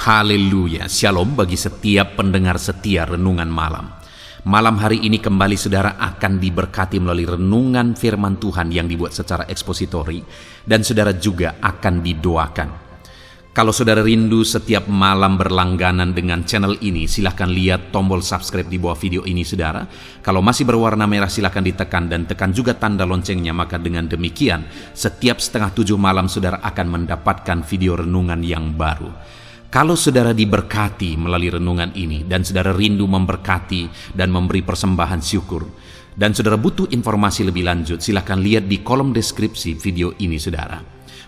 Haleluya, shalom bagi setiap pendengar setia Renungan Malam. Malam hari ini kembali saudara akan diberkati melalui renungan firman Tuhan yang dibuat secara ekspositori, dan saudara juga akan didoakan. Kalau saudara rindu setiap malam berlangganan dengan channel ini, silahkan lihat tombol subscribe di bawah video ini saudara. Kalau masih berwarna merah silahkan ditekan dan tekan juga tanda loncengnya, maka dengan demikian setiap 6:30 malam saudara akan mendapatkan video renungan yang baru. Kalau saudara diberkati melalui renungan ini dan saudara rindu memberkati dan memberi persembahan syukur, dan saudara butuh informasi lebih lanjut, silakan lihat di kolom deskripsi video ini saudara.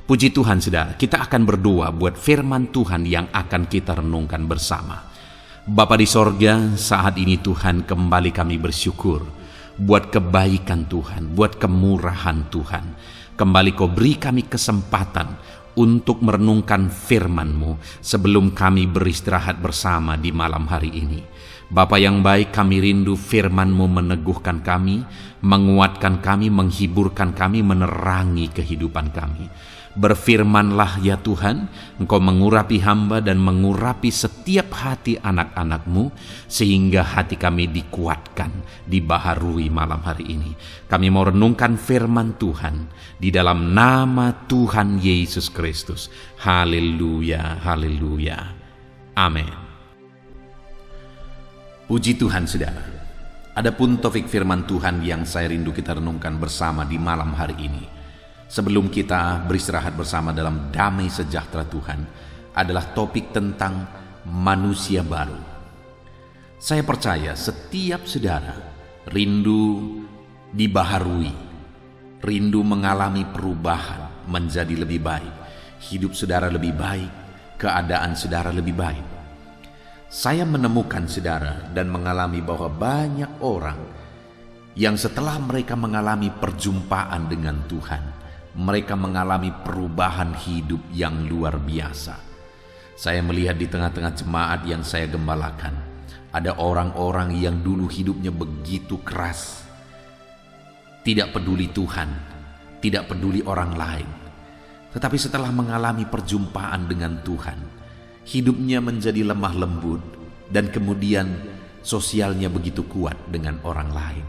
Puji Tuhan saudara, kita akan berdoa buat firman Tuhan yang akan kita renungkan bersama. Bapa di sorga, saat ini Tuhan kembali kami bersyukur buat kebaikan Tuhan, buat kemurahan Tuhan. Kembali Kau beri kami kesempatan untuk merenungkan firman-Mu sebelum kami beristirahat bersama di malam hari ini. Bapa yang baik, kami rindu firman-Mu meneguhkan kami, menguatkan kami, menghiburkan kami, menerangi kehidupan kami. Berfirmanlah ya Tuhan, Engkau mengurapi hamba dan mengurapi setiap hati anak-anak-Mu, sehingga hati kami dikuatkan, dibaharui malam hari ini. Kami mau renungkan firman Tuhan di dalam nama Tuhan Yesus Kristus. Haleluya, haleluya. Amin. Puji Tuhan saudara. Adapun topik firman Tuhan yang saya rindu kita renungkan bersama di malam hari ini, sebelum kita beristirahat bersama dalam damai sejahtera Tuhan, adalah topik tentang manusia baru. Saya percaya setiap saudara rindu dibaharui, rindu mengalami perubahan menjadi lebih baik. Hidup saudara lebih baik, keadaan saudara lebih baik. Saya menemukan saudara dan mengalami bahwa banyak orang yang setelah mereka mengalami perjumpaan dengan Tuhan, mereka mengalami perubahan hidup yang luar biasa. Saya melihat di tengah-tengah jemaat yang saya gembalakan, ada orang-orang yang dulu hidupnya begitu keras, tidak peduli Tuhan, tidak peduli orang lain. Tetapi setelah mengalami perjumpaan dengan Tuhan, hidupnya menjadi lemah lembut dan kemudian sosialnya begitu kuat dengan orang lain.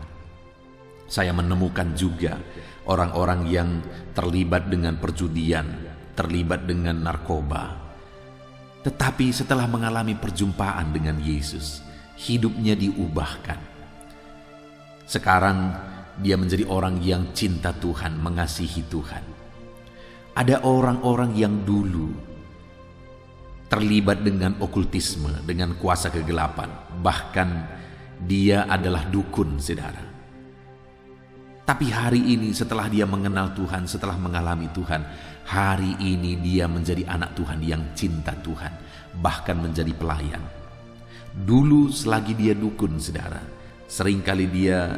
Saya menemukan juga orang-orang yang terlibat dengan perjudian, terlibat dengan narkoba. Tetapi setelah mengalami perjumpaan dengan Yesus, hidupnya diubahkan. Sekarang dia menjadi orang yang cinta Tuhan, mengasihi Tuhan. Ada orang-orang yang dulu terlibat dengan okultisme, dengan kuasa kegelapan. Bahkan dia adalah dukun, saudara. Tapi hari ini setelah dia mengenal Tuhan, setelah mengalami Tuhan, hari ini dia menjadi anak Tuhan yang cinta Tuhan, bahkan menjadi pelayan. Dulu selagi dia dukun, saudara, seringkali dia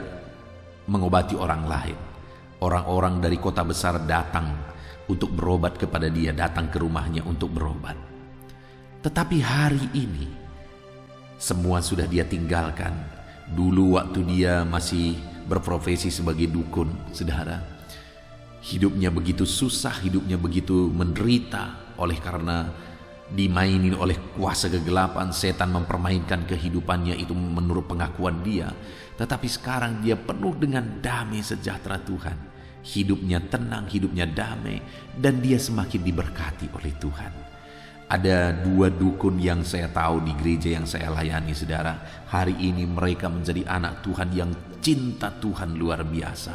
mengobati orang lain. Orang-orang dari kota besar datang untuk berobat kepada dia, datang ke rumahnya untuk berobat. Tetapi hari ini semua sudah dia tinggalkan. Dulu waktu dia masih berprofesi sebagai dukun, saudara, hidupnya begitu susah, hidupnya begitu menderita oleh karena dimainin oleh kuasa kegelapan. Setan mempermainkan kehidupannya, itu menurut pengakuan dia. Tetapi sekarang dia penuh dengan damai sejahtera Tuhan. Hidupnya tenang, hidupnya damai, dan dia semakin diberkati oleh Tuhan. Ada 2 dukun yang saya tahu di gereja yang saya layani, saudara. Hari ini mereka menjadi anak Tuhan yang cinta Tuhan luar biasa.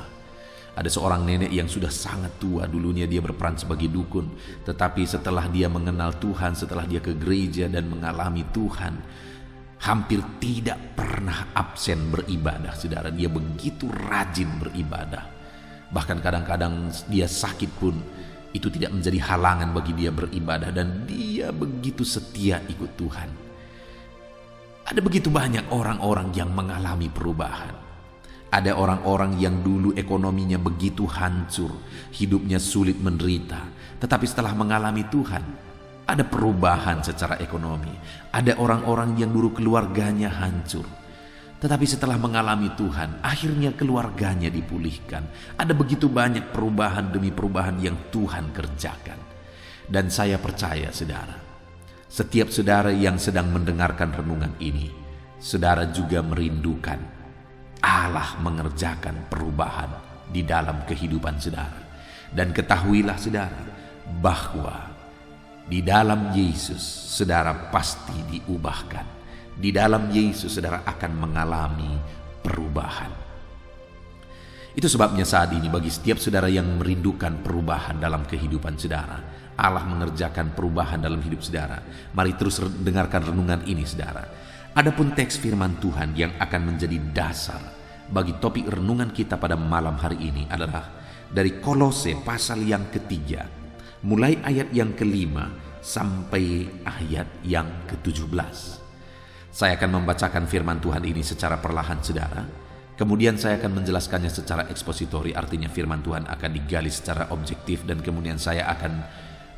Ada seorang nenek yang sudah sangat tua, dulunya dia berperan sebagai dukun. Tetapi setelah dia mengenal Tuhan, setelah dia ke gereja dan mengalami Tuhan, hampir tidak pernah absen beribadah, saudara. Dia begitu rajin beribadah. Bahkan kadang-kadang dia sakit pun itu tidak menjadi halangan bagi dia beribadah, dan dia begitu setia ikut Tuhan. Ada begitu banyak orang-orang yang mengalami perubahan. Ada orang-orang yang dulu ekonominya begitu hancur, hidupnya sulit, menderita. Tetapi setelah mengalami Tuhan, ada perubahan secara ekonomi. Ada orang-orang yang dulu keluarganya hancur, tetapi setelah mengalami Tuhan, akhirnya keluarganya dipulihkan. Ada begitu banyak perubahan demi perubahan yang Tuhan kerjakan. Dan saya percaya, saudara, Setiap saudara yang sedang mendengarkan renungan ini, saudara juga merindukan Allah mengerjakan perubahan di dalam kehidupan saudara. Dan ketahuilah saudara bahwa di dalam Yesus saudara pasti diubahkan. Di dalam Yesus saudara akan mengalami perubahan. Itu sebabnya saat ini bagi setiap saudara yang merindukan perubahan dalam kehidupan saudara, Allah mengerjakan perubahan dalam hidup saudara. Mari terus dengarkan renungan ini saudara. Adapun teks firman Tuhan yang akan menjadi dasar bagi topik renungan kita pada malam hari ini adalah dari Kolose pasal yang ketiga, mulai ayat yang kelima sampai ayat yang ke-17. Saya akan membacakan firman Tuhan ini secara perlahan saudara. Kemudian saya akan menjelaskannya secara ekspositori, artinya firman Tuhan akan digali secara objektif dan kemudian saya akan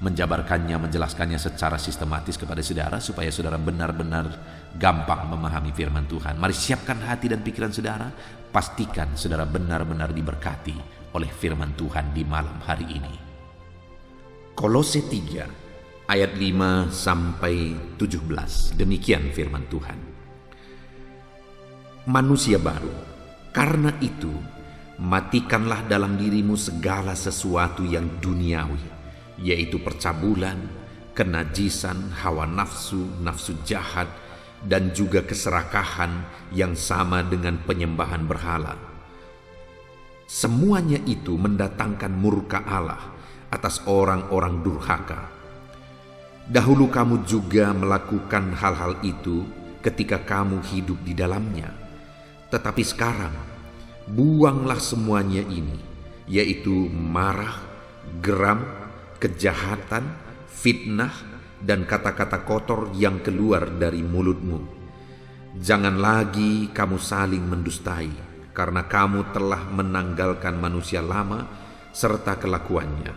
menjabarkannya, menjelaskannya secara sistematis kepada saudara supaya saudara benar-benar gampang memahami firman Tuhan. Mari siapkan hati dan pikiran saudara, pastikan saudara benar-benar diberkati oleh firman Tuhan di malam hari ini. Kolose 3 ayat 5 sampai 17. Demikian firman Tuhan. Manusia baru, karena itu matikanlah dalam dirimu segala sesuatu yang duniawi, yaitu percabulan, kenajisan, hawa nafsu, nafsu jahat, dan juga keserakahan yang sama dengan penyembahan berhala. Semuanya itu mendatangkan murka Allah atas orang-orang durhaka. Dahulu kamu juga melakukan hal-hal itu ketika kamu hidup di dalamnya. Tetapi sekarang, buanglah semuanya ini, yaitu marah, geram, kejahatan, fitnah, dan kata-kata kotor yang keluar dari mulutmu. Jangan lagi kamu saling mendustai, karena kamu telah menanggalkan manusia lama serta kelakuannya,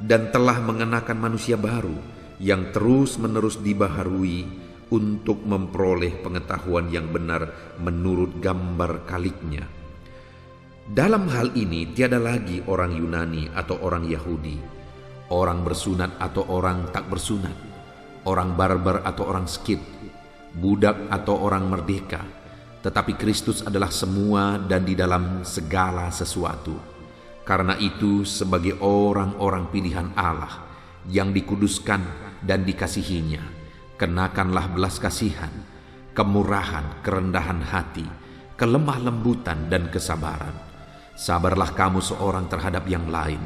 dan telah mengenakan manusia baru yang terus-menerus dibaharui untuk memperoleh pengetahuan yang benar menurut gambar kaliknya. Dalam hal ini tiada lagi orang Yunani atau orang Yahudi, orang bersunat atau orang tak bersunat, orang barbar atau orang Skit, budak atau orang merdeka, tetapi Kristus adalah semua dan di dalam segala sesuatu. Karena itu sebagai orang-orang pilihan Allah yang dikuduskan dan dikasihinya, kenakanlah belas kasihan, kemurahan, kerendahan hati, kelemah lembutan dan kesabaran. Sabarlah kamu seorang terhadap yang lain,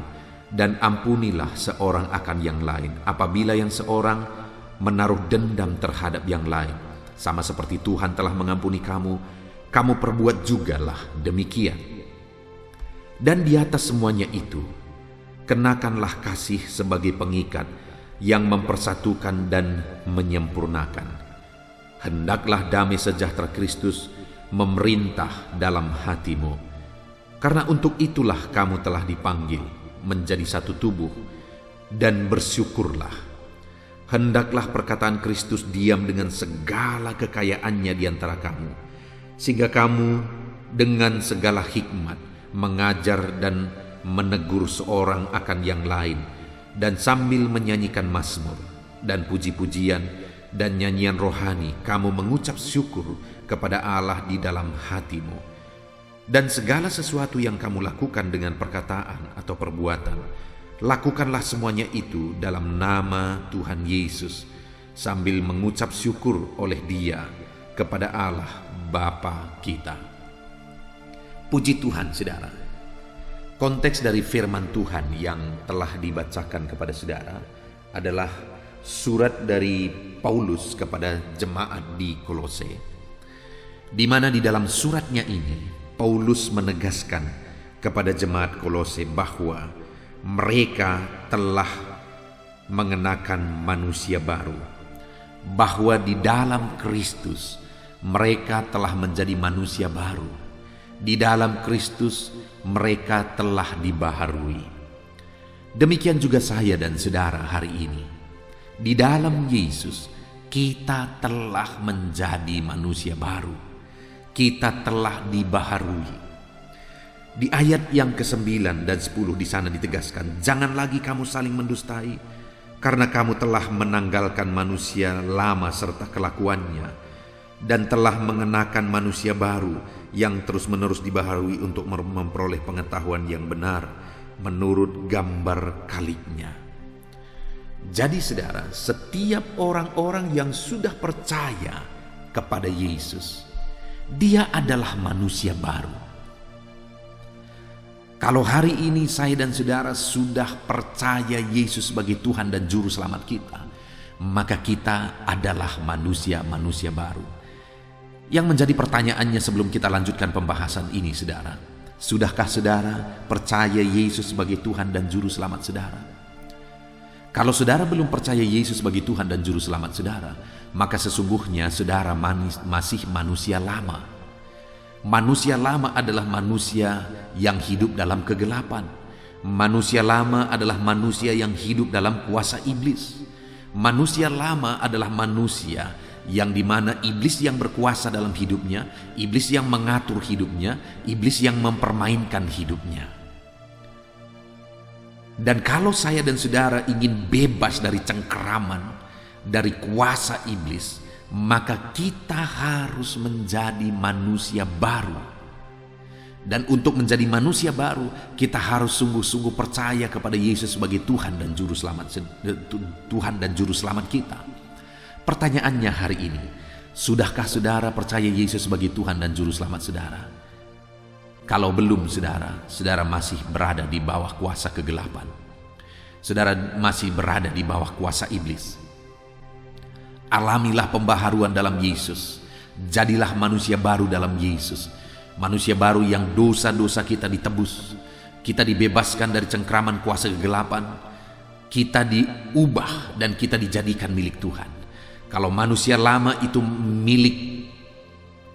dan ampunilah seorang akan yang lain apabila yang seorang menaruh dendam terhadap yang lain. Sama seperti Tuhan telah mengampuni kamu, kamu perbuat jugalah demikian. Dan di atas semuanya itu, kenakanlah kasih sebagai pengikat yang mempersatukan dan menyempurnakan. Hendaklah damai sejahtera Kristus memerintah dalam hatimu, karena untuk itulah kamu telah dipanggil menjadi satu tubuh, dan bersyukurlah. Hendaklah perkataan Kristus diam dengan segala kekayaannya di antara kamu, sehingga kamu dengan segala hikmat mengajar dan menegur seorang akan yang lain, dan sambil menyanyikan mazmur dan puji-pujian dan nyanyian rohani kamu mengucap syukur kepada Allah di dalam hatimu. Dan segala sesuatu yang kamu lakukan dengan perkataan atau perbuatan, lakukanlah semuanya itu dalam nama Tuhan Yesus, sambil mengucap syukur oleh Dia kepada Allah Bapa kita. Puji Tuhan saudara. Konteks dari firman Tuhan yang telah dibacakan kepada saudara adalah surat dari Paulus kepada jemaat di Kolose, di mana di dalam suratnya ini Paulus menegaskan kepada jemaat Kolose bahwa mereka telah mengenakan manusia baru, bahwa di dalam Kristus mereka telah menjadi manusia baru. Di dalam Kristus mereka telah dibaharui. Demikian juga saya dan saudara hari ini. Di dalam Yesus kita telah menjadi manusia baru. Kita telah dibaharui. Di ayat yang ke-9 dan 10 di sana ditegaskan, jangan lagi kamu saling mendustai, Karena kamu telah menanggalkan manusia lama serta kelakuannya, dan telah mengenakan manusia baru yang terus-menerus dibaharui untuk memperoleh pengetahuan yang benar menurut gambar kaliknya. Jadi saudara, setiap orang-orang yang sudah percaya kepada Yesus, dia adalah manusia baru. Kalau hari ini saya dan saudara sudah percaya Yesus sebagai Tuhan dan Juru Selamat kita, maka kita adalah manusia-manusia baru. Yang menjadi pertanyaannya sebelum kita lanjutkan pembahasan ini, saudara, sudahkah saudara percaya Yesus sebagai Tuhan dan Juru Selamat saudara? Kalau saudara belum percaya Yesus sebagai Tuhan dan Juru Selamat saudara, maka sesungguhnya saudara masih manusia lama. Manusia lama adalah manusia yang hidup dalam kegelapan. Manusia lama adalah manusia yang hidup dalam kuasa iblis. Manusia lama adalah manusia yang dimana iblis yang berkuasa dalam hidupnya, iblis yang mengatur hidupnya, iblis yang mempermainkan hidupnya. Dan kalau saya dan saudara ingin bebas dari cengkeraman, dari kuasa iblis, maka kita harus menjadi manusia baru. Dan untuk menjadi manusia baru, kita harus sungguh-sungguh percaya kepada Yesus sebagai Tuhan dan Juru Selamat kita. Pertanyaannya hari ini, sudahkah saudara percaya Yesus sebagai Tuhan dan Juru Selamat saudara? Kalau belum, saudara masih berada di bawah kuasa kegelapan. Saudara masih berada di bawah kuasa iblis. Alamilah pembaharuan dalam Yesus. Jadilah manusia baru dalam Yesus. Manusia baru yang dosa-dosa kita ditebus. Kita dibebaskan dari cengkraman kuasa kegelapan. Kita diubah dan kita dijadikan milik Tuhan. Kalau manusia lama itu milik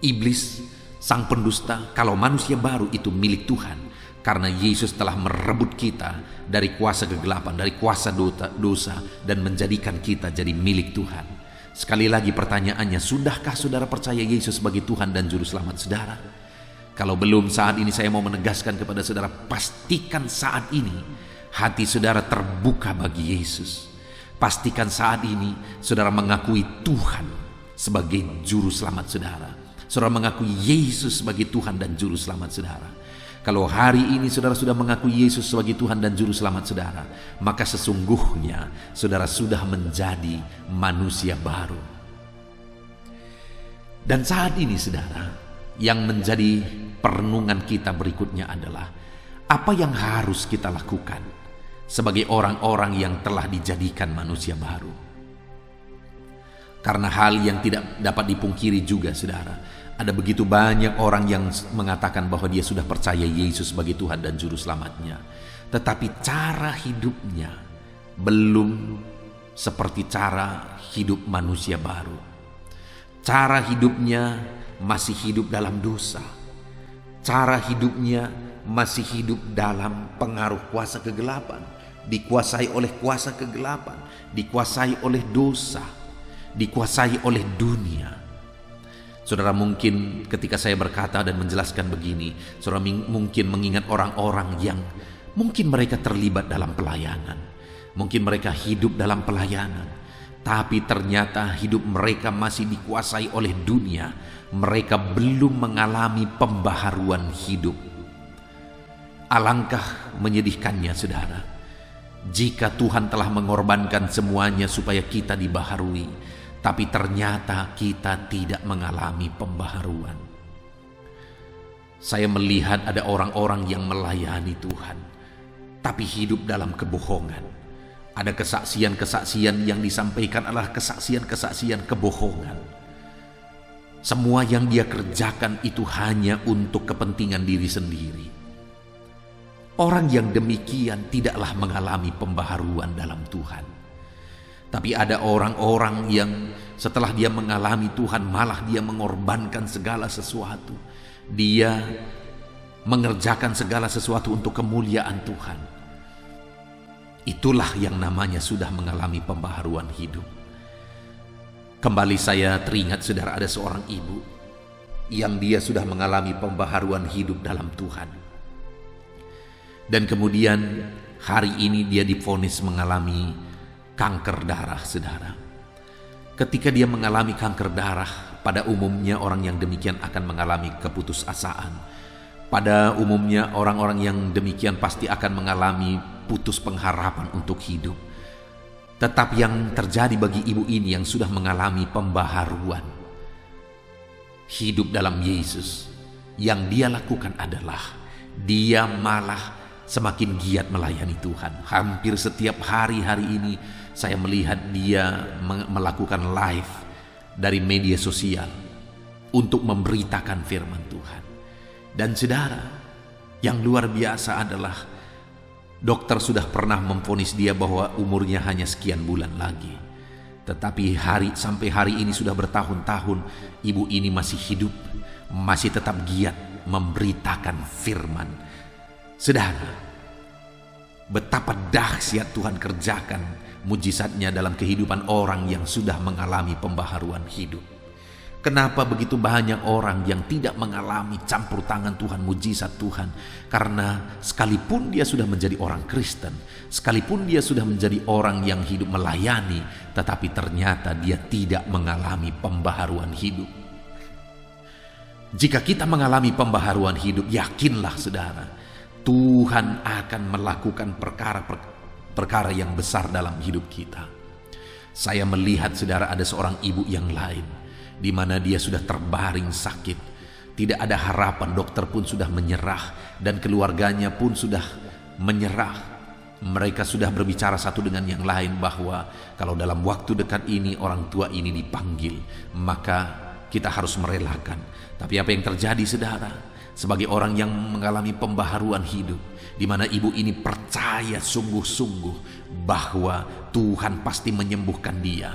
iblis, sang pendusta, kalau manusia baru itu milik Tuhan. Karena Yesus telah merebut kita dari kuasa kegelapan, dari kuasa dosa, dan menjadikan kita jadi milik Tuhan. Sekali lagi pertanyaannya, sudahkah saudara percaya Yesus sebagai Tuhan dan Juru Selamat saudara? Kalau belum, saat ini saya mau menegaskan kepada saudara, pastikan saat ini hati saudara terbuka bagi Yesus. Pastikan saat ini saudara mengakui Tuhan sebagai Juru Selamat saudara. Saudara mengakui Yesus sebagai Tuhan dan Juru Selamat saudara. Kalau hari ini saudara sudah mengakui Yesus sebagai Tuhan dan Juru Selamat saudara, maka sesungguhnya saudara sudah menjadi manusia baru. Dan saat ini saudara, yang menjadi perenungan kita berikutnya adalah, apa yang harus kita lakukan sebagai orang-orang yang telah dijadikan manusia baru? Karena hal yang tidak dapat dipungkiri juga saudara, ada begitu banyak orang yang mengatakan bahwa dia sudah percaya Yesus sebagai Tuhan dan Juru Selamatnya, tetapi cara hidupnya belum seperti cara hidup manusia baru. Cara hidupnya masih hidup dalam dosa. Cara hidupnya masih hidup dalam pengaruh kuasa kegelapan, dikuasai oleh kuasa kegelapan, dikuasai oleh dosa, dikuasai oleh dunia. Saudara, mungkin ketika saya berkata dan menjelaskan begini, saudara mungkin mengingat orang-orang yang mungkin mereka terlibat dalam pelayanan, mungkin mereka hidup dalam pelayanan, tapi ternyata hidup mereka masih dikuasai oleh dunia. Mereka belum mengalami pembaharuan hidup. Alangkah menyedihkannya saudara, jika Tuhan telah mengorbankan semuanya supaya kita dibaharui, tapi ternyata kita tidak mengalami pembaharuan. Saya melihat ada orang-orang yang melayani Tuhan, tapi hidup dalam kebohongan. Ada kesaksian-kesaksian yang disampaikan adalah kesaksian-kesaksian kebohongan. Semua yang dia kerjakan itu hanya untuk kepentingan diri sendiri. Orang yang demikian tidaklah mengalami pembaharuan dalam Tuhan. Tapi ada orang-orang yang setelah dia mengalami Tuhan, malah dia mengorbankan segala sesuatu. Dia mengerjakan segala sesuatu untuk kemuliaan Tuhan. Itulah yang namanya sudah mengalami pembaharuan hidup. Kembali saya teringat saudara, ada seorang ibu yang dia sudah mengalami pembaharuan hidup dalam Tuhan. Dan kemudian hari ini dia divonis mengalami kanker darah, saudara. Ketika dia mengalami kanker darah, pada umumnya orang yang demikian akan mengalami keputusasaan. Pada umumnya orang-orang yang demikian pasti akan mengalami putus pengharapan untuk hidup. Tetapi yang terjadi bagi ibu ini yang sudah mengalami pembaharuan hidup dalam Yesus, yang dia lakukan adalah dia malah semakin giat melayani Tuhan. Hampir setiap hari ini saya melihat dia melakukan live dari media sosial untuk memberitakan firman Tuhan. Dan saudara, yang luar biasa adalah dokter sudah pernah memvonis dia bahwa umurnya hanya sekian bulan lagi. Tetapi sampai hari ini sudah bertahun-tahun ibu ini masih hidup, masih tetap giat memberitakan firman. Saudara, betapa dahsyat Tuhan kerjakan mujizatnya dalam kehidupan orang yang sudah mengalami pembaharuan hidup. Kenapa begitu banyak orang yang tidak mengalami campur tangan Tuhan, mujizat Tuhan? Karena sekalipun dia sudah menjadi orang Kristen, sekalipun dia sudah menjadi orang yang hidup melayani, tetapi ternyata dia tidak mengalami pembaharuan hidup. Jika kita mengalami pembaharuan hidup, yakinlah saudara, Tuhan akan melakukan perkara yang besar dalam hidup kita. Saya melihat saudara, ada seorang ibu yang lain di mana dia sudah terbaring sakit, tidak ada harapan, dokter pun sudah menyerah dan keluarganya pun sudah menyerah. Mereka sudah berbicara satu dengan yang lain bahwa kalau dalam waktu dekat ini orang tua ini dipanggil, maka kita harus merelakan. Tapi apa yang terjadi saudara? Sebagai orang yang mengalami pembaharuan hidup, di mana ibu ini percaya sungguh-sungguh bahwa Tuhan pasti menyembuhkan dia,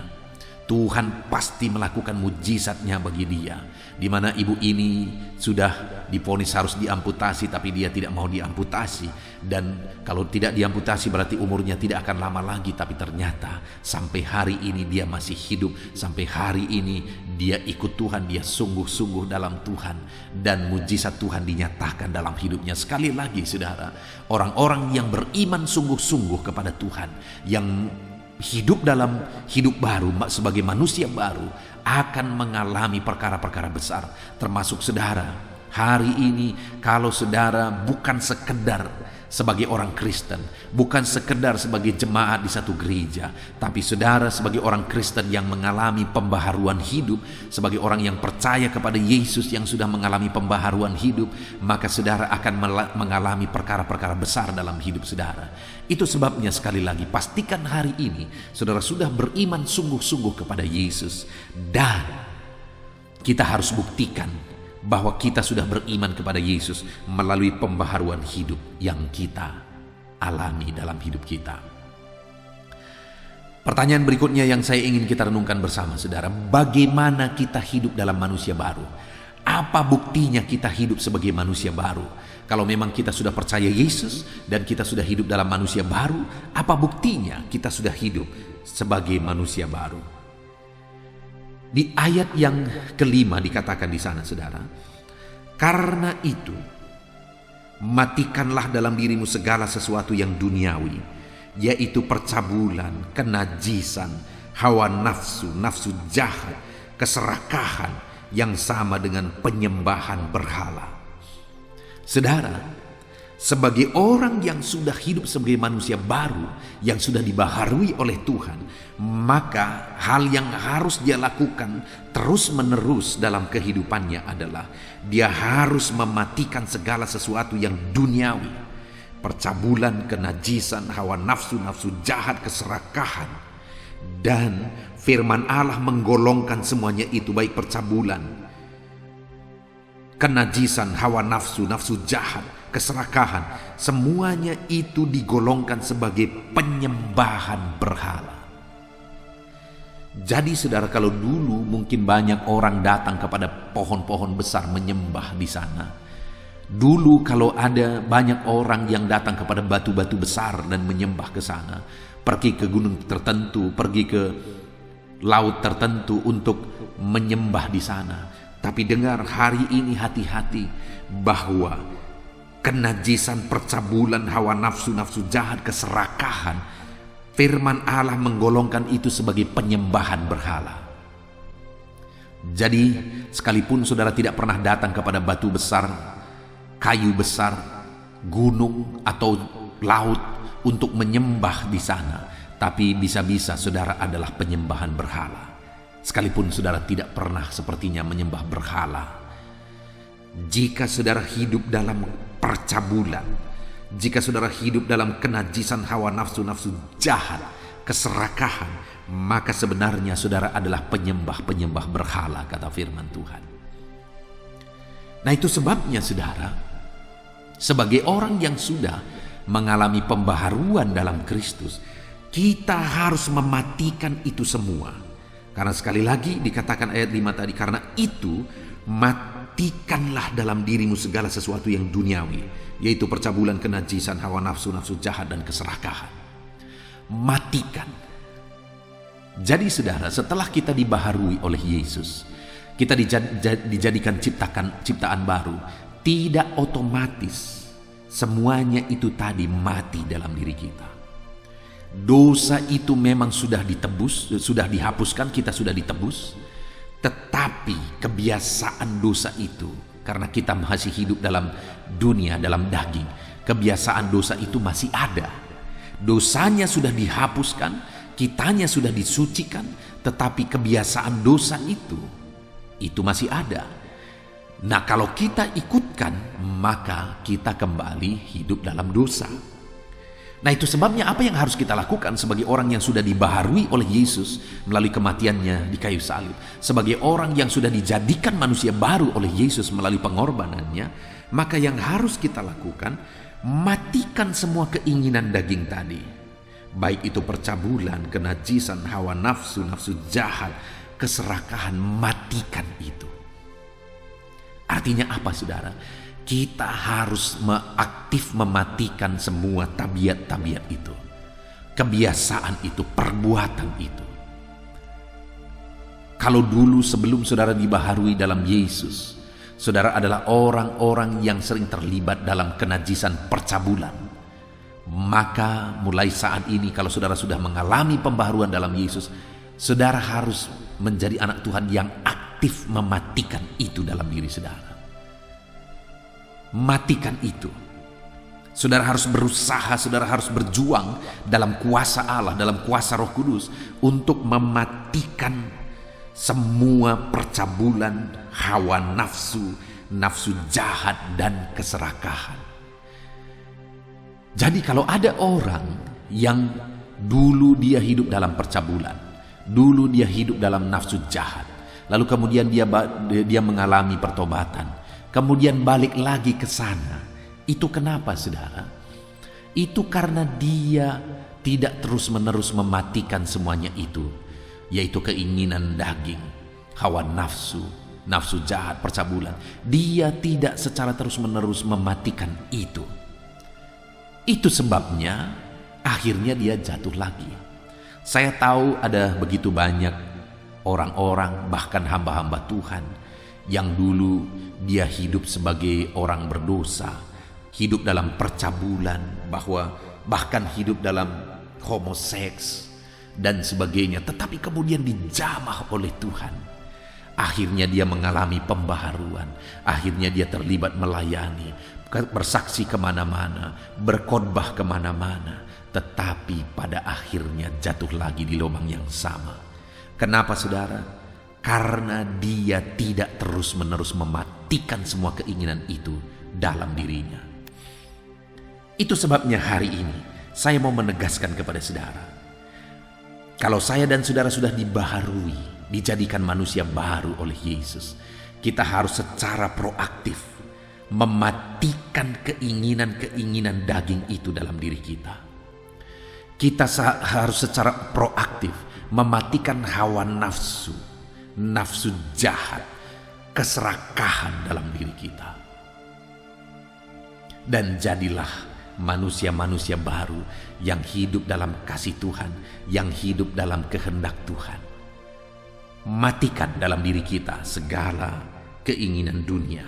Tuhan pasti melakukan mujizatnya bagi dia. Di mana ibu ini sudah divonis harus diamputasi, tapi dia tidak mau diamputasi. Dan kalau tidak diamputasi berarti umurnya tidak akan lama lagi. Tapi ternyata sampai hari ini dia masih hidup. Sampai hari ini dia ikut Tuhan, dia sungguh-sungguh dalam Tuhan. Dan mujizat Tuhan dinyatakan dalam hidupnya. Sekali lagi saudara, orang-orang yang beriman sungguh-sungguh kepada Tuhan, yang hidup dalam hidup baru sebagai manusia baru, akan mengalami perkara-perkara besar. Termasuk saudara, hari ini kalau saudara bukan sekedar sebagai orang Kristen, bukan sekedar sebagai jemaat di satu gereja, tapi saudara sebagai orang Kristen yang mengalami pembaharuan hidup, sebagai orang yang percaya kepada Yesus yang sudah mengalami pembaharuan hidup, maka saudara akan mengalami perkara-perkara besar dalam hidup saudara. Itu sebabnya sekali lagi, pastikan hari ini saudara sudah beriman sungguh-sungguh kepada Yesus, dan kita harus buktikan bahwa kita sudah beriman kepada Yesus melalui pembaharuan hidup yang kita alami dalam hidup kita. Pertanyaan berikutnya yang saya ingin kita renungkan bersama saudara, bagaimana kita hidup dalam manusia baru? Apa buktinya kita hidup sebagai manusia baru? Kalau memang kita sudah percaya Yesus dan kita sudah hidup dalam manusia baru, apa buktinya kita sudah hidup sebagai manusia baru? Di ayat yang kelima dikatakan di sana saudara, karena itu matikanlah dalam dirimu segala sesuatu yang duniawi, yaitu percabulan, kenajisan, hawa nafsu, nafsu jahat, keserakahan yang sama dengan penyembahan berhala. Saudara, sebagai orang yang sudah hidup sebagai manusia baru, yang sudah dibaharui oleh Tuhan, maka hal yang harus dia lakukan terus-menerus dalam kehidupannya adalah dia harus mematikan segala sesuatu yang duniawi, percabulan, kenajisan, hawa nafsu, nafsu jahat, keserakahan. Dan firman Allah menggolongkan semuanya itu, baik percabulan, kenajisan, hawa nafsu, nafsu jahat, keserakahan, semuanya itu digolongkan sebagai penyembahan berhala. Jadi saudara, kalau dulu mungkin banyak orang datang kepada pohon-pohon besar menyembah di sana. Dulu kalau ada banyak orang yang datang kepada batu-batu besar dan menyembah ke sana, pergi ke gunung tertentu, pergi ke laut tertentu untuk menyembah di sana. Tapi dengar hari ini, hati-hati bahwa kenajisan, percabulan, hawa nafsu, nafsu jahat, keserakahan, firman Allah menggolongkan itu sebagai penyembahan berhala. Jadi sekalipun saudara tidak pernah datang kepada batu besar, kayu besar, gunung atau laut untuk menyembah di sana, tapi bisa-bisa saudara adalah penyembahan berhala. Sekalipun saudara tidak pernah sepertinya menyembah berhala, jika saudara hidup dalam percabulan, jika saudara hidup dalam kenajisan hawa nafsu-nafsu jahat, keserakahan, maka sebenarnya saudara adalah penyembah-penyembah berhala, kata firman Tuhan. Nah, itu sebabnya saudara, sebagai orang yang sudah mengalami pembaharuan dalam Kristus, kita harus mematikan itu semua. Karena sekali lagi dikatakan ayat 5 tadi, karena itu matikanlah dalam dirimu segala sesuatu yang duniawi, yaitu percabulan, kenajisan, hawa nafsu-nafsu jahat, dan keserakahan. Matikan. Jadi saudara, setelah kita dibaharui oleh Yesus, kita dijadikan ciptaan baru, tidak otomatis semuanya itu tadi mati dalam diri kita. Dosa itu memang sudah ditebus, sudah dihapuskan, kita sudah ditebus. Tetapi kebiasaan dosa itu, karena kita masih hidup dalam dunia, dalam daging, kebiasaan dosa itu masih ada. Dosanya sudah dihapuskan, kitanya sudah disucikan, tetapi kebiasaan dosa itu masih ada. Nah, kalau kita ikutkan, maka kita kembali hidup dalam dosa. Nah, itu sebabnya apa yang harus kita lakukan sebagai orang yang sudah dibaharui oleh Yesus melalui kematiannya di kayu salib, sebagai orang yang sudah dijadikan manusia baru oleh Yesus melalui pengorbanannya, maka yang harus kita lakukan, matikan semua keinginan daging tadi, baik itu percabulan, kenajisan, hawa nafsu, nafsu jahat, keserakahan. Matikan itu. Artinya apa, saudara? Kita harus aktif mematikan semua tabiat-tabiat itu, kebiasaan itu, perbuatan itu. Kalau dulu sebelum saudara dibaharui dalam Yesus, saudara adalah orang-orang yang sering terlibat dalam kenajisan percabulan, maka mulai saat ini kalau saudara sudah mengalami pembaharuan dalam Yesus, saudara harus menjadi anak Tuhan yang aktif mematikan itu dalam diri saudara. Matikan itu. Saudara harus berusaha, saudara harus berjuang dalam kuasa Allah, dalam kuasa Roh Kudus, untuk mematikan semua percabulan, hawa nafsu, nafsu jahat, dan keserakahan. Jadi kalau ada orang yang dulu dia hidup dalam percabulan, dulu dia hidup dalam nafsu jahat, lalu kemudian dia mengalami pertobatan, kemudian balik lagi ke sana. Itu kenapa, saudara? Itu karena dia tidak terus-menerus mematikan semuanya itu, yaitu keinginan daging, hawa nafsu, nafsu jahat, percabulan. Dia tidak secara terus-menerus mematikan itu. Itu sebabnya akhirnya dia jatuh lagi. Saya tahu ada begitu banyak orang-orang, bahkan hamba-hamba Tuhan, yang dulu dia hidup sebagai orang berdosa, hidup dalam percabulan, bahkan hidup dalam homoseks dan sebagainya, tetapi kemudian dijamah oleh Tuhan. Akhirnya dia mengalami pembaharuan, akhirnya dia terlibat melayani, bersaksi kemana-mana, berkhotbah kemana-mana, tetapi pada akhirnya jatuh lagi di lubang yang sama. Kenapa, saudara? Karena dia tidak terus-menerus mematikan semua keinginan itu dalam dirinya. Itu sebabnya hari ini saya mau menegaskan kepada saudara, kalau saya dan saudara sudah dibaharui, dijadikan manusia baru oleh Yesus, kita harus secara proaktif mematikan keinginan-keinginan daging itu dalam diri kita. Kita harus secara proaktif mematikan hawa nafsu, nafsu jahat, keserakahan dalam diri kita. Dan jadilah manusia-manusia baru yang hidup dalam kasih Tuhan, yang hidup dalam kehendak Tuhan. Matikan dalam diri kita segala keinginan dunia,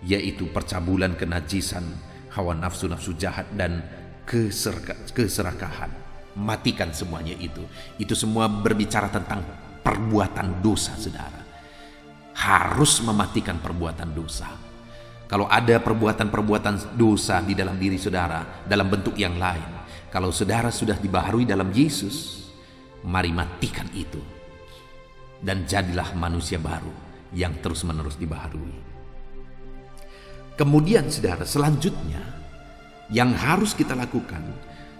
yaitu percabulan, kenajisan, hawa nafsu-nafsu jahat, dan keserakahan. Matikan semuanya itu. Itu semua berbicara tentang perbuatan dosa, saudara. Harus mematikan perbuatan dosa. Kalau ada perbuatan-perbuatan dosa di dalam diri saudara dalam bentuk yang lain, kalau saudara sudah dibaharui dalam Yesus, mari matikan itu. Dan jadilah manusia baru yang terus-menerus dibaharui. Kemudian saudara, selanjutnya yang harus kita lakukan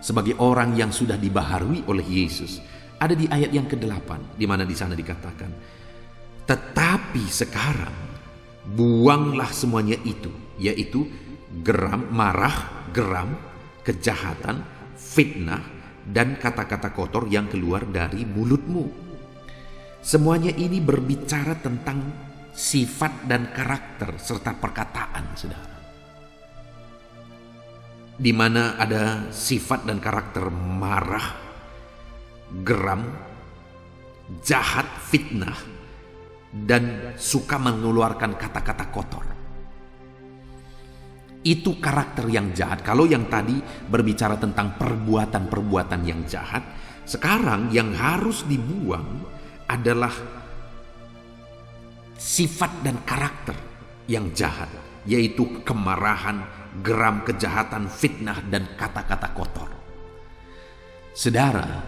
sebagai orang yang sudah dibaharui oleh Yesus ada di ayat yang ke-8, di mana di sana dikatakan, tetapi sekarang buanglah semuanya itu, yaitu marah, geram, kejahatan, fitnah, dan kata-kata kotor yang keluar dari mulutmu. Semuanya ini berbicara tentang sifat dan karakter serta perkataan, saudara. Di mana ada sifat dan karakter marah, geram, jahat, fitnah, dan suka mengeluarkan kata-kata kotor. Itu karakter yang jahat. Kalau yang tadi berbicara tentang perbuatan-perbuatan yang jahat, sekarang yang harus dibuang adalah sifat dan karakter yang jahat, yaitu kemarahan, geram, kejahatan, fitnah, dan kata-kata kotor. Saudara,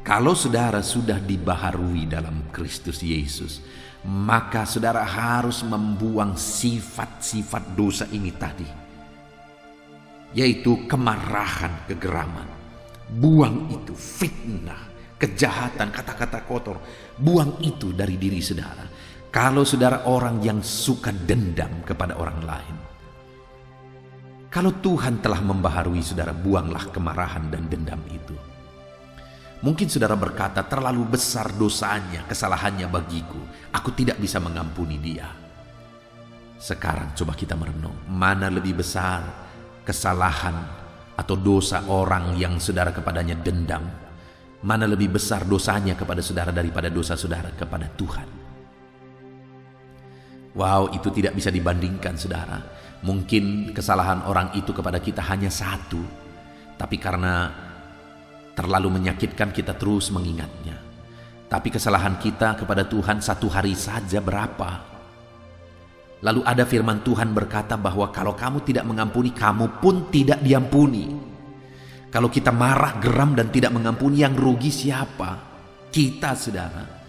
kalau saudara sudah dibaharui dalam Kristus Yesus, maka saudara harus membuang sifat-sifat dosa ini tadi, yaitu kemarahan, kegeraman. Buang itu, fitnah, kejahatan, kata-kata kotor. Buang itu dari diri saudara. Kalau saudara orang yang suka dendam kepada orang lain, kalau Tuhan telah membaharui saudara, buanglah kemarahan dan dendam itu. Mungkin saudara berkata, terlalu besar dosanya, kesalahannya bagiku, aku tidak bisa mengampuni dia. Sekarang coba kita merenung, mana lebih besar kesalahan atau dosa orang yang saudara kepadanya dendam? Mana lebih besar dosanya kepada saudara daripada dosa saudara kepada Tuhan? Wow, itu tidak bisa dibandingkan, saudara. Mungkin kesalahan orang itu kepada kita hanya satu, tapi karena terlalu menyakitkan kita terus mengingatnya. Tapi kesalahan kita kepada Tuhan satu hari saja berapa? Lalu ada firman Tuhan berkata bahwa kalau kamu tidak mengampuni, kamu pun tidak diampuni. Kalau kita marah, geram, dan tidak mengampuni, yang rugi siapa? Kita, saudara.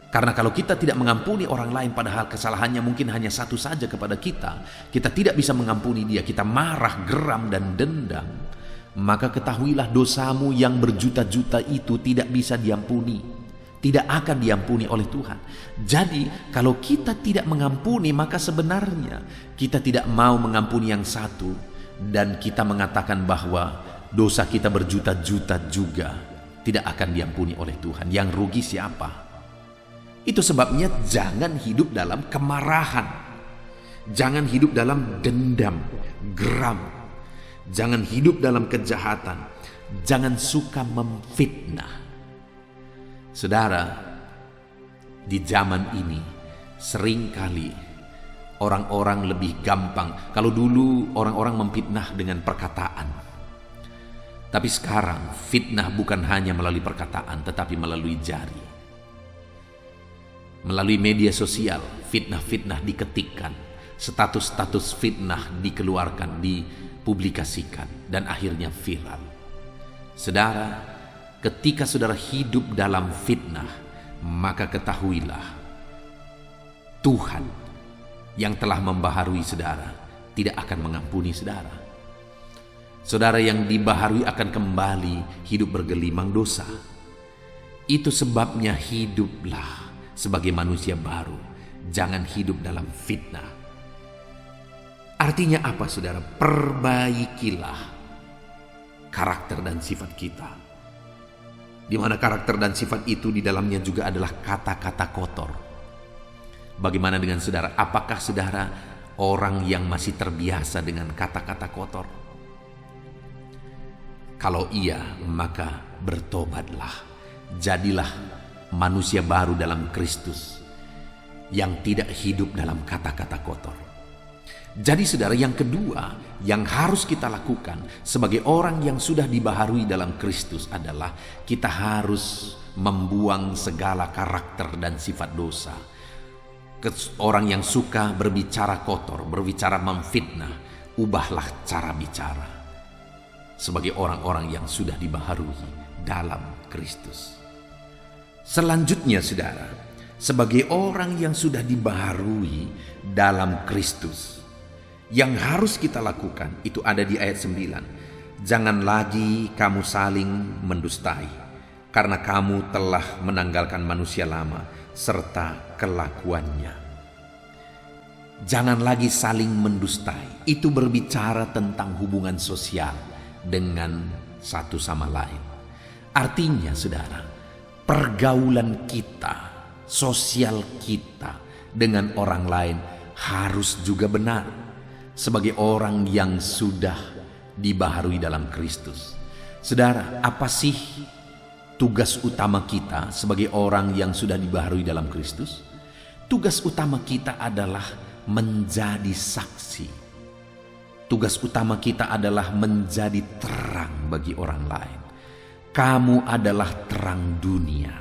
Karena kalau kita tidak mengampuni orang lain padahal kesalahannya mungkin hanya satu saja kepada kita, kita tidak bisa mengampuni dia, kita marah, geram, dan dendam, maka ketahuilah dosamu yang berjuta-juta itu tidak bisa diampuni, tidak akan diampuni oleh Tuhan. Jadi kalau kita tidak mengampuni, maka sebenarnya kita tidak mau mengampuni yang satu, dan kita mengatakan bahwa dosa kita berjuta-juta juga tidak akan diampuni oleh Tuhan. Yang rugi siapa? Itu sebabnya jangan hidup dalam kemarahan, jangan hidup dalam dendam, geram, jangan hidup dalam kejahatan, jangan suka memfitnah. Saudara, di zaman ini seringkali orang-orang lebih gampang. Kalau dulu orang-orang memfitnah dengan perkataan, tapi sekarang fitnah bukan hanya melalui perkataan, tetapi melalui jari. Melalui media sosial, fitnah-fitnah diketikkan, status-status fitnah dikeluarkan, dipublikasikan, dan akhirnya viral. Saudara, ketika saudara hidup dalam fitnah, maka ketahuilah Tuhan yang telah membaharui saudara tidak akan mengampuni saudara. Saudara yang dibaharui akan kembali hidup bergelimang dosa. Itu sebabnya hiduplah sebagai manusia baru, jangan hidup dalam fitnah. Artinya apa, saudara? Perbaikilah karakter dan sifat kita, di mana karakter dan sifat itu di dalamnya juga adalah kata-kata kotor. Bagaimana dengan saudara? Apakah saudara orang yang masih terbiasa dengan kata-kata kotor? Kalau iya, maka bertobatlah, jadilah manusia baru dalam Kristus yang tidak hidup dalam kata-kata kotor. Jadi saudara, yang kedua yang harus kita lakukan sebagai orang yang sudah dibaharui dalam Kristus adalah kita harus membuang segala karakter dan sifat dosa. Orang yang suka berbicara kotor, berbicara memfitnah, ubahlah cara bicara sebagai orang-orang yang sudah dibaharui dalam Kristus. Selanjutnya saudara, sebagai orang yang sudah dibaharui dalam Kristus, yang harus kita lakukan itu ada di ayat 9. Jangan lagi kamu saling mendustai, karena kamu telah menanggalkan manusia lama serta kelakuannya. Jangan lagi saling mendustai. Itu berbicara tentang hubungan sosial dengan satu sama lain. Artinya saudara, pergaulan kita, sosial kita dengan orang lain harus juga benar sebagai orang yang sudah dibaharui dalam Kristus. Saudara, apa sih tugas utama kita sebagai orang yang sudah dibaharui dalam Kristus? Tugas utama kita adalah menjadi saksi. Tugas utama kita adalah menjadi terang bagi orang lain. Kamu adalah terang dunia.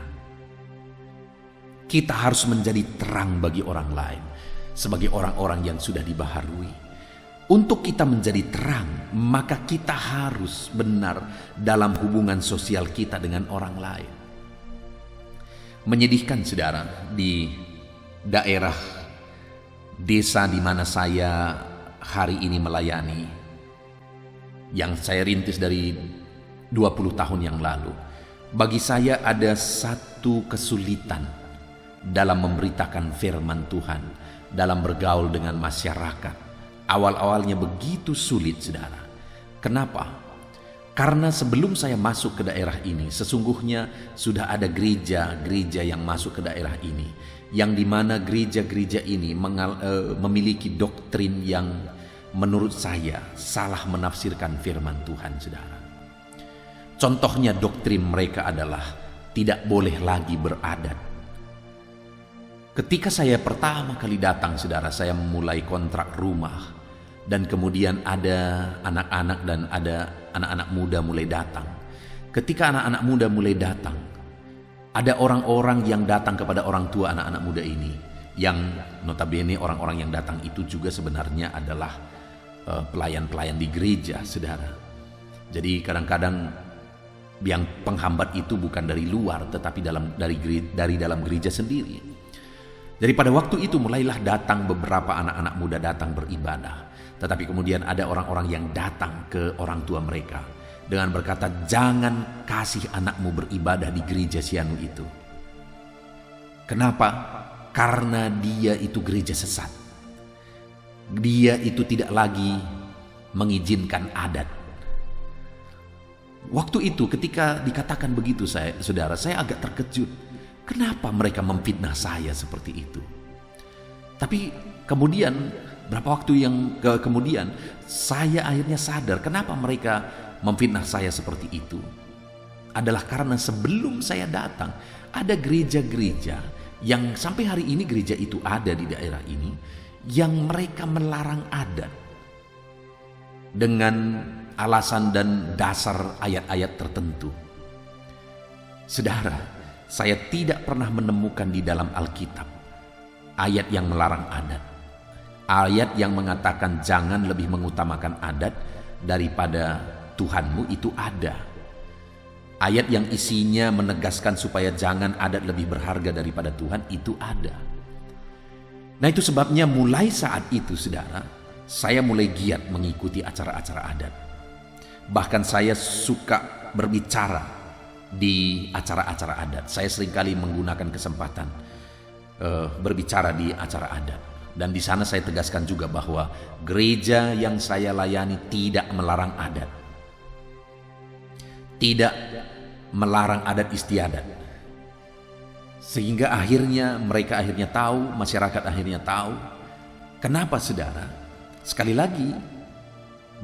Kita harus menjadi terang bagi orang lain sebagai orang-orang yang sudah dibaharui. Untuk kita menjadi terang, maka kita harus benar dalam hubungan sosial kita dengan orang lain. Menyedihkan saudara, di daerah desa di mana saya hari ini melayani, yang saya rintis dari 20 tahun yang lalu, bagi saya ada satu kesulitan dalam memberitakan firman Tuhan, dalam bergaul dengan masyarakat. Awal-awalnya begitu sulit saudara. Kenapa? Karena sebelum saya masuk ke daerah ini, sesungguhnya sudah ada gereja-gereja yang masuk ke daerah ini, yang dimana gereja-gereja ini memiliki doktrin yang menurut saya salah menafsirkan firman Tuhan saudara. Contohnya doktrin mereka adalah tidak boleh lagi beradat. Ketika saya pertama kali datang saudara, saya memulai kontrak rumah. Dan kemudian ada anak-anak dan ada anak-anak muda mulai datang. Ketika anak-anak muda mulai datang, ada orang-orang yang datang kepada orang tua anak-anak muda ini, yang notabene orang-orang yang datang itu juga sebenarnya adalah pelayan-pelayan di gereja saudara. Jadi kadang-kadang yang penghambat itu bukan dari luar, tetapi dari dalam gereja sendiri. Jadi pada waktu itu mulailah datang beberapa anak-anak muda datang beribadah. Tetapi kemudian ada orang-orang yang datang ke orang tua mereka dengan berkata, jangan kasih anakmu beribadah di gereja Sianu itu. Kenapa? Karena dia itu gereja sesat. Dia itu tidak lagi mengizinkan adat. Waktu itu ketika dikatakan begitu saudara, saya agak terkejut. Kenapa mereka memfitnah saya seperti itu? Tapi kemudian berapa waktu yang kemudian saya akhirnya sadar kenapa mereka memfitnah saya seperti itu. Adalah karena sebelum saya datang ada gereja-gereja yang sampai hari ini gereja itu ada di daerah ini yang mereka melarang adat dengan alasan dan dasar ayat-ayat tertentu. Saudara, saya tidak pernah menemukan di dalam Alkitab ayat yang melarang adat. Ayat yang mengatakan jangan lebih mengutamakan adat daripada Tuhanmu itu ada. Ayat yang isinya menegaskan supaya jangan adat lebih berharga daripada Tuhan itu ada. Nah itu sebabnya mulai saat itu saudara, saya mulai giat mengikuti acara-acara adat. Bahkan saya suka berbicara di acara-acara adat. Saya seringkali menggunakan kesempatan berbicara di acara adat. Dan di sana saya tegaskan juga bahwa gereja yang saya layani tidak melarang adat. Tidak melarang adat istiadat. Sehingga mereka akhirnya tahu, masyarakat akhirnya tahu. Kenapa saudara? Sekali lagi,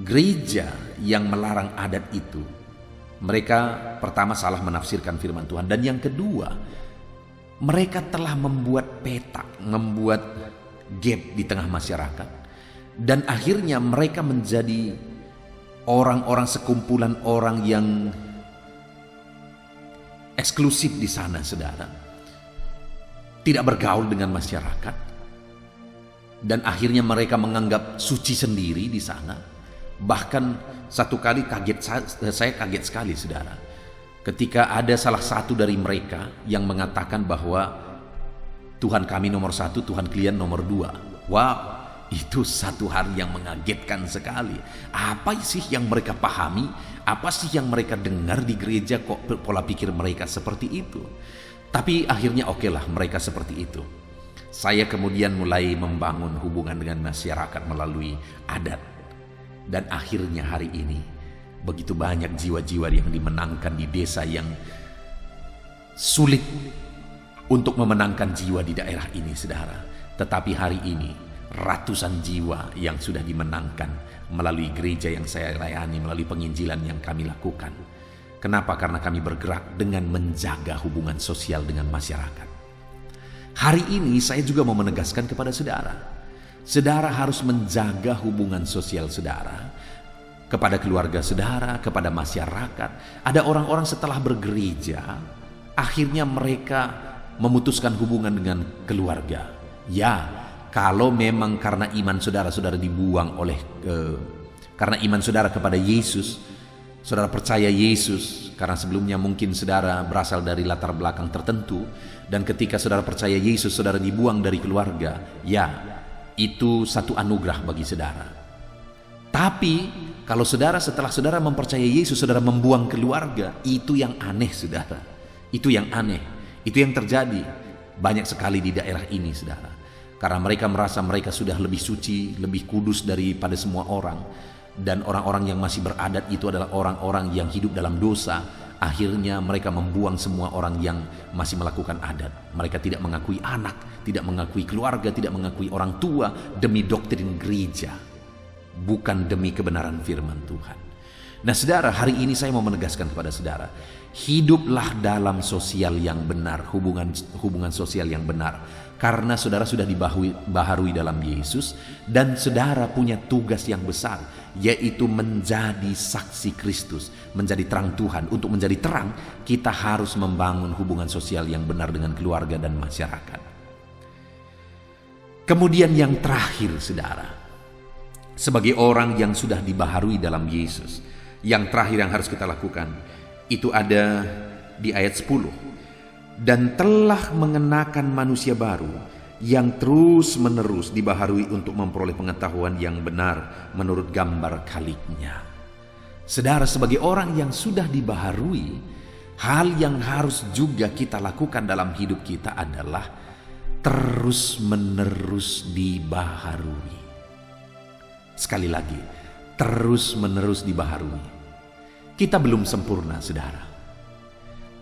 gereja yang melarang adat itu, mereka pertama salah menafsirkan firman Tuhan. Dan yang kedua, mereka telah membuat petak, membuat gap di tengah masyarakat, Dan akhirnya mereka menjadi orang-orang, sekumpulan orang yang eksklusif di sana, saudara. Tidak bergaul dengan masyarakat. Dan akhirnya mereka menganggap suci sendiri di sana. Bahkan satu kali saya kaget sekali, saudara, ketika ada salah satu dari mereka yang mengatakan bahwa Tuhan kami nomor satu, Tuhan kalian nomor dua. Wow, itu satu hal yang mengagetkan sekali. Apa sih yang mereka pahami? Apa sih yang mereka dengar di gereja, kok pola pikir mereka seperti itu? Tapi akhirnya okelah mereka seperti itu. Saya kemudian mulai membangun hubungan dengan masyarakat melalui adat. Dan akhirnya hari ini begitu banyak jiwa-jiwa yang dimenangkan di desa yang sulit untuk memenangkan jiwa di daerah ini, saudara. Tetapi hari ini ratusan jiwa yang sudah dimenangkan melalui gereja yang saya layani, melalui penginjilan yang kami lakukan. Kenapa? Karena kami bergerak dengan menjaga hubungan sosial dengan masyarakat. Hari ini saya juga mau menegaskan kepada saudara, saudara harus menjaga hubungan sosial saudara kepada keluarga saudara, kepada masyarakat. Ada orang-orang setelah bergereja, akhirnya mereka memutuskan hubungan dengan keluarga. Ya, kalau memang karena iman saudara dibuang oleh karena iman saudara kepada Yesus, saudara percaya Yesus, karena sebelumnya mungkin saudara berasal dari latar belakang tertentu, dan ketika saudara percaya Yesus, saudara dibuang dari keluarga, ya, itu satu anugerah bagi saudara. Tapi kalau saudara setelah saudara mempercayai Yesus, saudara membuang keluarga, itu yang aneh, saudara. Itu yang aneh. Itu yang terjadi banyak sekali di daerah ini, saudara. Karena mereka merasa mereka sudah lebih suci, lebih kudus daripada semua orang. Dan orang-orang yang masih beradat itu adalah orang-orang yang hidup dalam dosa. Akhirnya mereka membuang semua orang yang masih melakukan adat. Mereka tidak mengakui anak, tidak mengakui keluarga, tidak mengakui orang tua demi doktrin gereja, bukan demi kebenaran firman Tuhan. Nah, saudara, hari ini saya mau menegaskan kepada saudara, hiduplah dalam sosial yang benar, hubungan sosial yang benar. Karena saudara sudah dibaharui dalam Yesus, dan saudara punya tugas yang besar, yaitu menjadi saksi Kristus, menjadi terang Tuhan. Untuk menjadi terang, kita harus membangun hubungan sosial yang benar dengan keluarga dan masyarakat. Kemudian yang terakhir, saudara, sebagai orang yang sudah dibaharui dalam Yesus, yang terakhir yang harus kita lakukan, itu ada di ayat 10. Dan telah mengenakan manusia baru yang terus-menerus dibaharui untuk memperoleh pengetahuan yang benar menurut gambar Khaliknya. Saudara, sebagai orang yang sudah dibaharui, hal yang harus juga kita lakukan dalam hidup kita adalah terus-menerus dibaharui. Sekali lagi, terus-menerus dibaharui. Kita belum sempurna, saudara.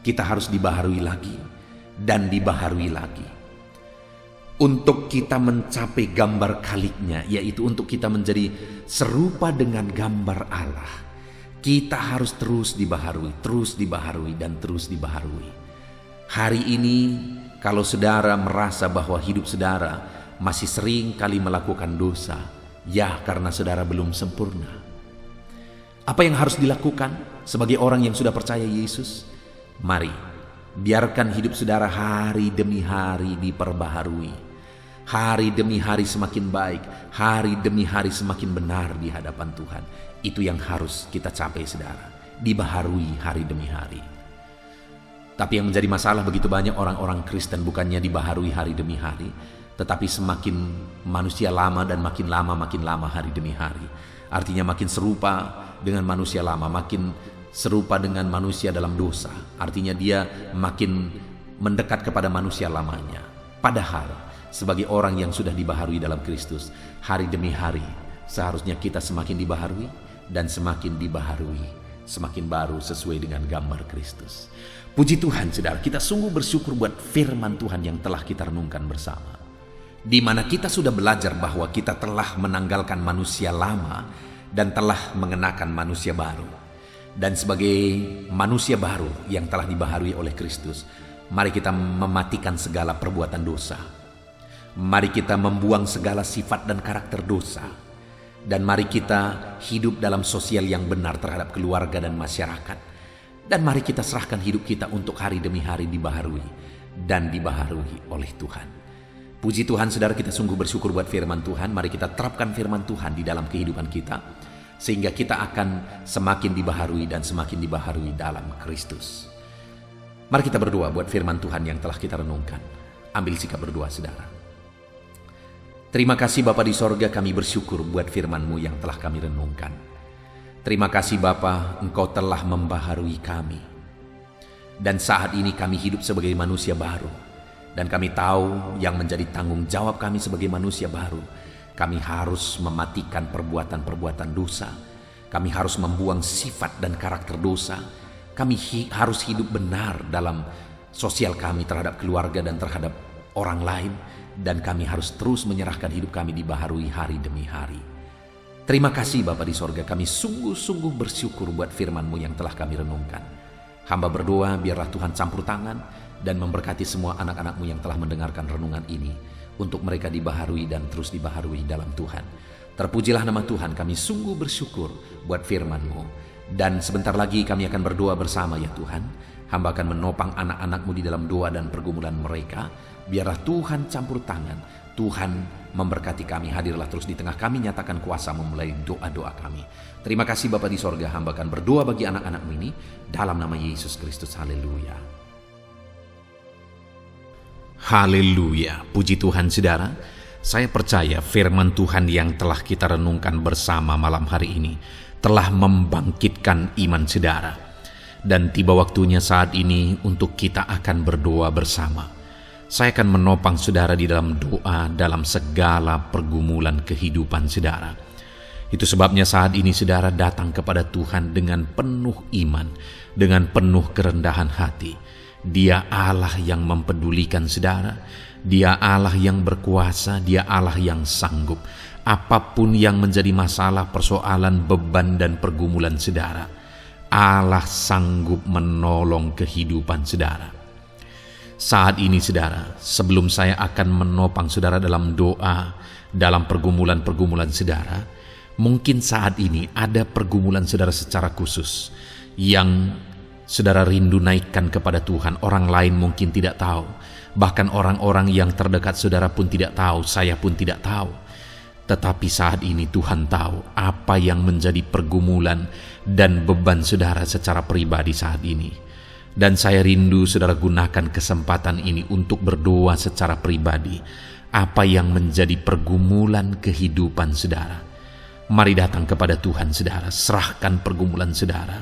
Kita harus dibaharui lagi dan dibaharui lagi. Untuk kita mencapai gambar Khaliknya, yaitu untuk kita menjadi serupa dengan gambar Allah, kita harus terus dibaharui, dan terus dibaharui. Hari ini, kalau saudara merasa bahwa hidup saudara masih sering kali melakukan dosa, ya, karena saudara belum sempurna. Apa yang harus dilakukan sebagai orang yang sudah percaya Yesus? Mari, biarkan hidup saudara hari demi hari diperbaharui. Hari demi hari semakin baik, hari demi hari semakin benar di hadapan Tuhan. Itu yang harus kita capai, saudara. Dibaharui hari demi hari. Tapi yang menjadi masalah, begitu banyak orang-orang Kristen bukannya dibaharui hari demi hari, tetapi semakin manusia lama dan makin lama hari demi hari. Artinya makin serupa dengan manusia lama, makin serupa dengan manusia dalam dosa. Artinya dia makin mendekat kepada manusia lamanya. Padahal sebagai orang yang sudah dibaharui dalam Kristus, hari demi hari seharusnya kita semakin dibaharui dan semakin dibaharui, semakin baru sesuai dengan gambar Kristus. Puji Tuhan, saudara, kita sungguh bersyukur buat firman Tuhan yang telah kita renungkan bersama, di mana kita sudah belajar bahwa kita telah menanggalkan manusia lama dan telah mengenakan manusia baru. Dan sebagai manusia baru yang telah dibaharui oleh Kristus, mari kita mematikan segala perbuatan dosa. Mari kita membuang segala sifat dan karakter dosa. Dan mari kita hidup dalam sosial yang benar terhadap keluarga dan masyarakat. Dan mari kita serahkan hidup kita untuk hari demi hari dibaharui dan dibaharui oleh Tuhan. Puji Tuhan, saudara, kita sungguh bersyukur buat firman Tuhan. Mari kita terapkan firman Tuhan di dalam kehidupan kita, sehingga kita akan semakin dibaharui dan semakin dibaharui dalam Kristus. Mari kita berdoa buat firman Tuhan yang telah kita renungkan. Ambil sikap berdoa, saudara. Terima kasih Bapa di sorga, kami bersyukur buat firman-Mu yang telah kami renungkan. Terima kasih Bapa, Engkau telah membaharui kami. Dan saat ini kami hidup sebagai manusia baru. Dan kami tahu yang menjadi tanggung jawab kami sebagai manusia baru. Kami harus mematikan perbuatan-perbuatan dosa. Kami harus membuang sifat dan karakter dosa. Kami harus hidup benar dalam sosial kami terhadap keluarga dan terhadap orang lain. Dan kami harus terus menyerahkan hidup kami dibaharui hari demi hari. Terima kasih Bapa di sorga, kami sungguh-sungguh bersyukur buat firman-Mu yang telah kami renungkan. Hamba berdoa biarlah Tuhan campur tangan dan memberkati semua anak-anak-Mu yang telah mendengarkan renungan ini, untuk mereka dibaharui dan terus dibaharui dalam Tuhan. Terpujilah nama Tuhan, kami sungguh bersyukur buat firman-Mu. Dan sebentar lagi kami akan berdoa bersama ya Tuhan. Hamba akan menopang anak-anak-Mu di dalam doa dan pergumulan mereka. Biarlah Tuhan campur tangan, Tuhan memberkati kami. Hadirlah terus di tengah kami, nyatakan kuasa-Mu mulai doa-doa kami. Terima kasih Bapa di sorga, hamba akan berdoa bagi anak-anak-Mu ini dalam nama Yesus Kristus. Haleluya. Haleluya. Puji Tuhan, saudara. Saya percaya firman Tuhan yang telah kita renungkan bersama malam hari ini telah membangkitkan iman saudara. Dan tiba waktunya saat ini untuk kita akan berdoa bersama. Saya akan menopang saudara di dalam doa dalam segala pergumulan kehidupan saudara. Itu sebabnya saat ini saudara datang kepada Tuhan dengan penuh iman, dengan penuh kerendahan hati. Dia Allah yang mempedulikan saudara, Dia Allah yang berkuasa, Dia Allah yang sanggup. Apapun yang menjadi masalah, persoalan, beban dan pergumulan saudara, Allah sanggup menolong kehidupan saudara. Saat ini saudara, sebelum saya akan menopang saudara dalam doa, dalam pergumulan-pergumulan saudara, mungkin saat ini ada pergumulan saudara secara khusus yang saudara rindu naikkan kepada Tuhan. Orang lain mungkin tidak tahu, bahkan orang-orang yang terdekat saudara pun tidak tahu, saya pun tidak tahu. Tetapi saat ini Tuhan tahu apa yang menjadi pergumulan dan beban saudara secara pribadi saat ini. Dan saya rindu saudara gunakan kesempatan ini untuk berdoa secara pribadi apa yang menjadi pergumulan kehidupan saudara. Mari datang kepada Tuhan saudara, serahkan pergumulan saudara.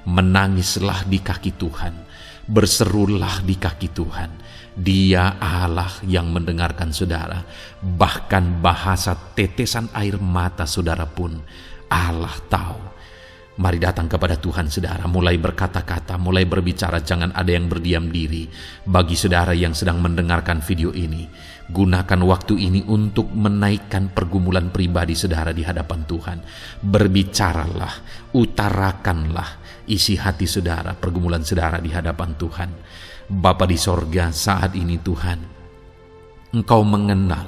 Menangislah di kaki Tuhan, berserulah di kaki Tuhan. Dia Allah yang mendengarkan saudara. Bahkan bahasa tetesan air mata saudara pun Allah tahu. Mari datang kepada Tuhan saudara, mulai berkata-kata, mulai berbicara, jangan ada yang berdiam diri. Bagi saudara yang sedang mendengarkan video ini, gunakan waktu ini untuk menaikkan pergumulan pribadi saudara di hadapan Tuhan. Berbicaralah, utarakanlah isi hati saudara, pergumulan saudara di hadapan Tuhan. Bapa di sorga, saat ini Tuhan, Engkau mengenal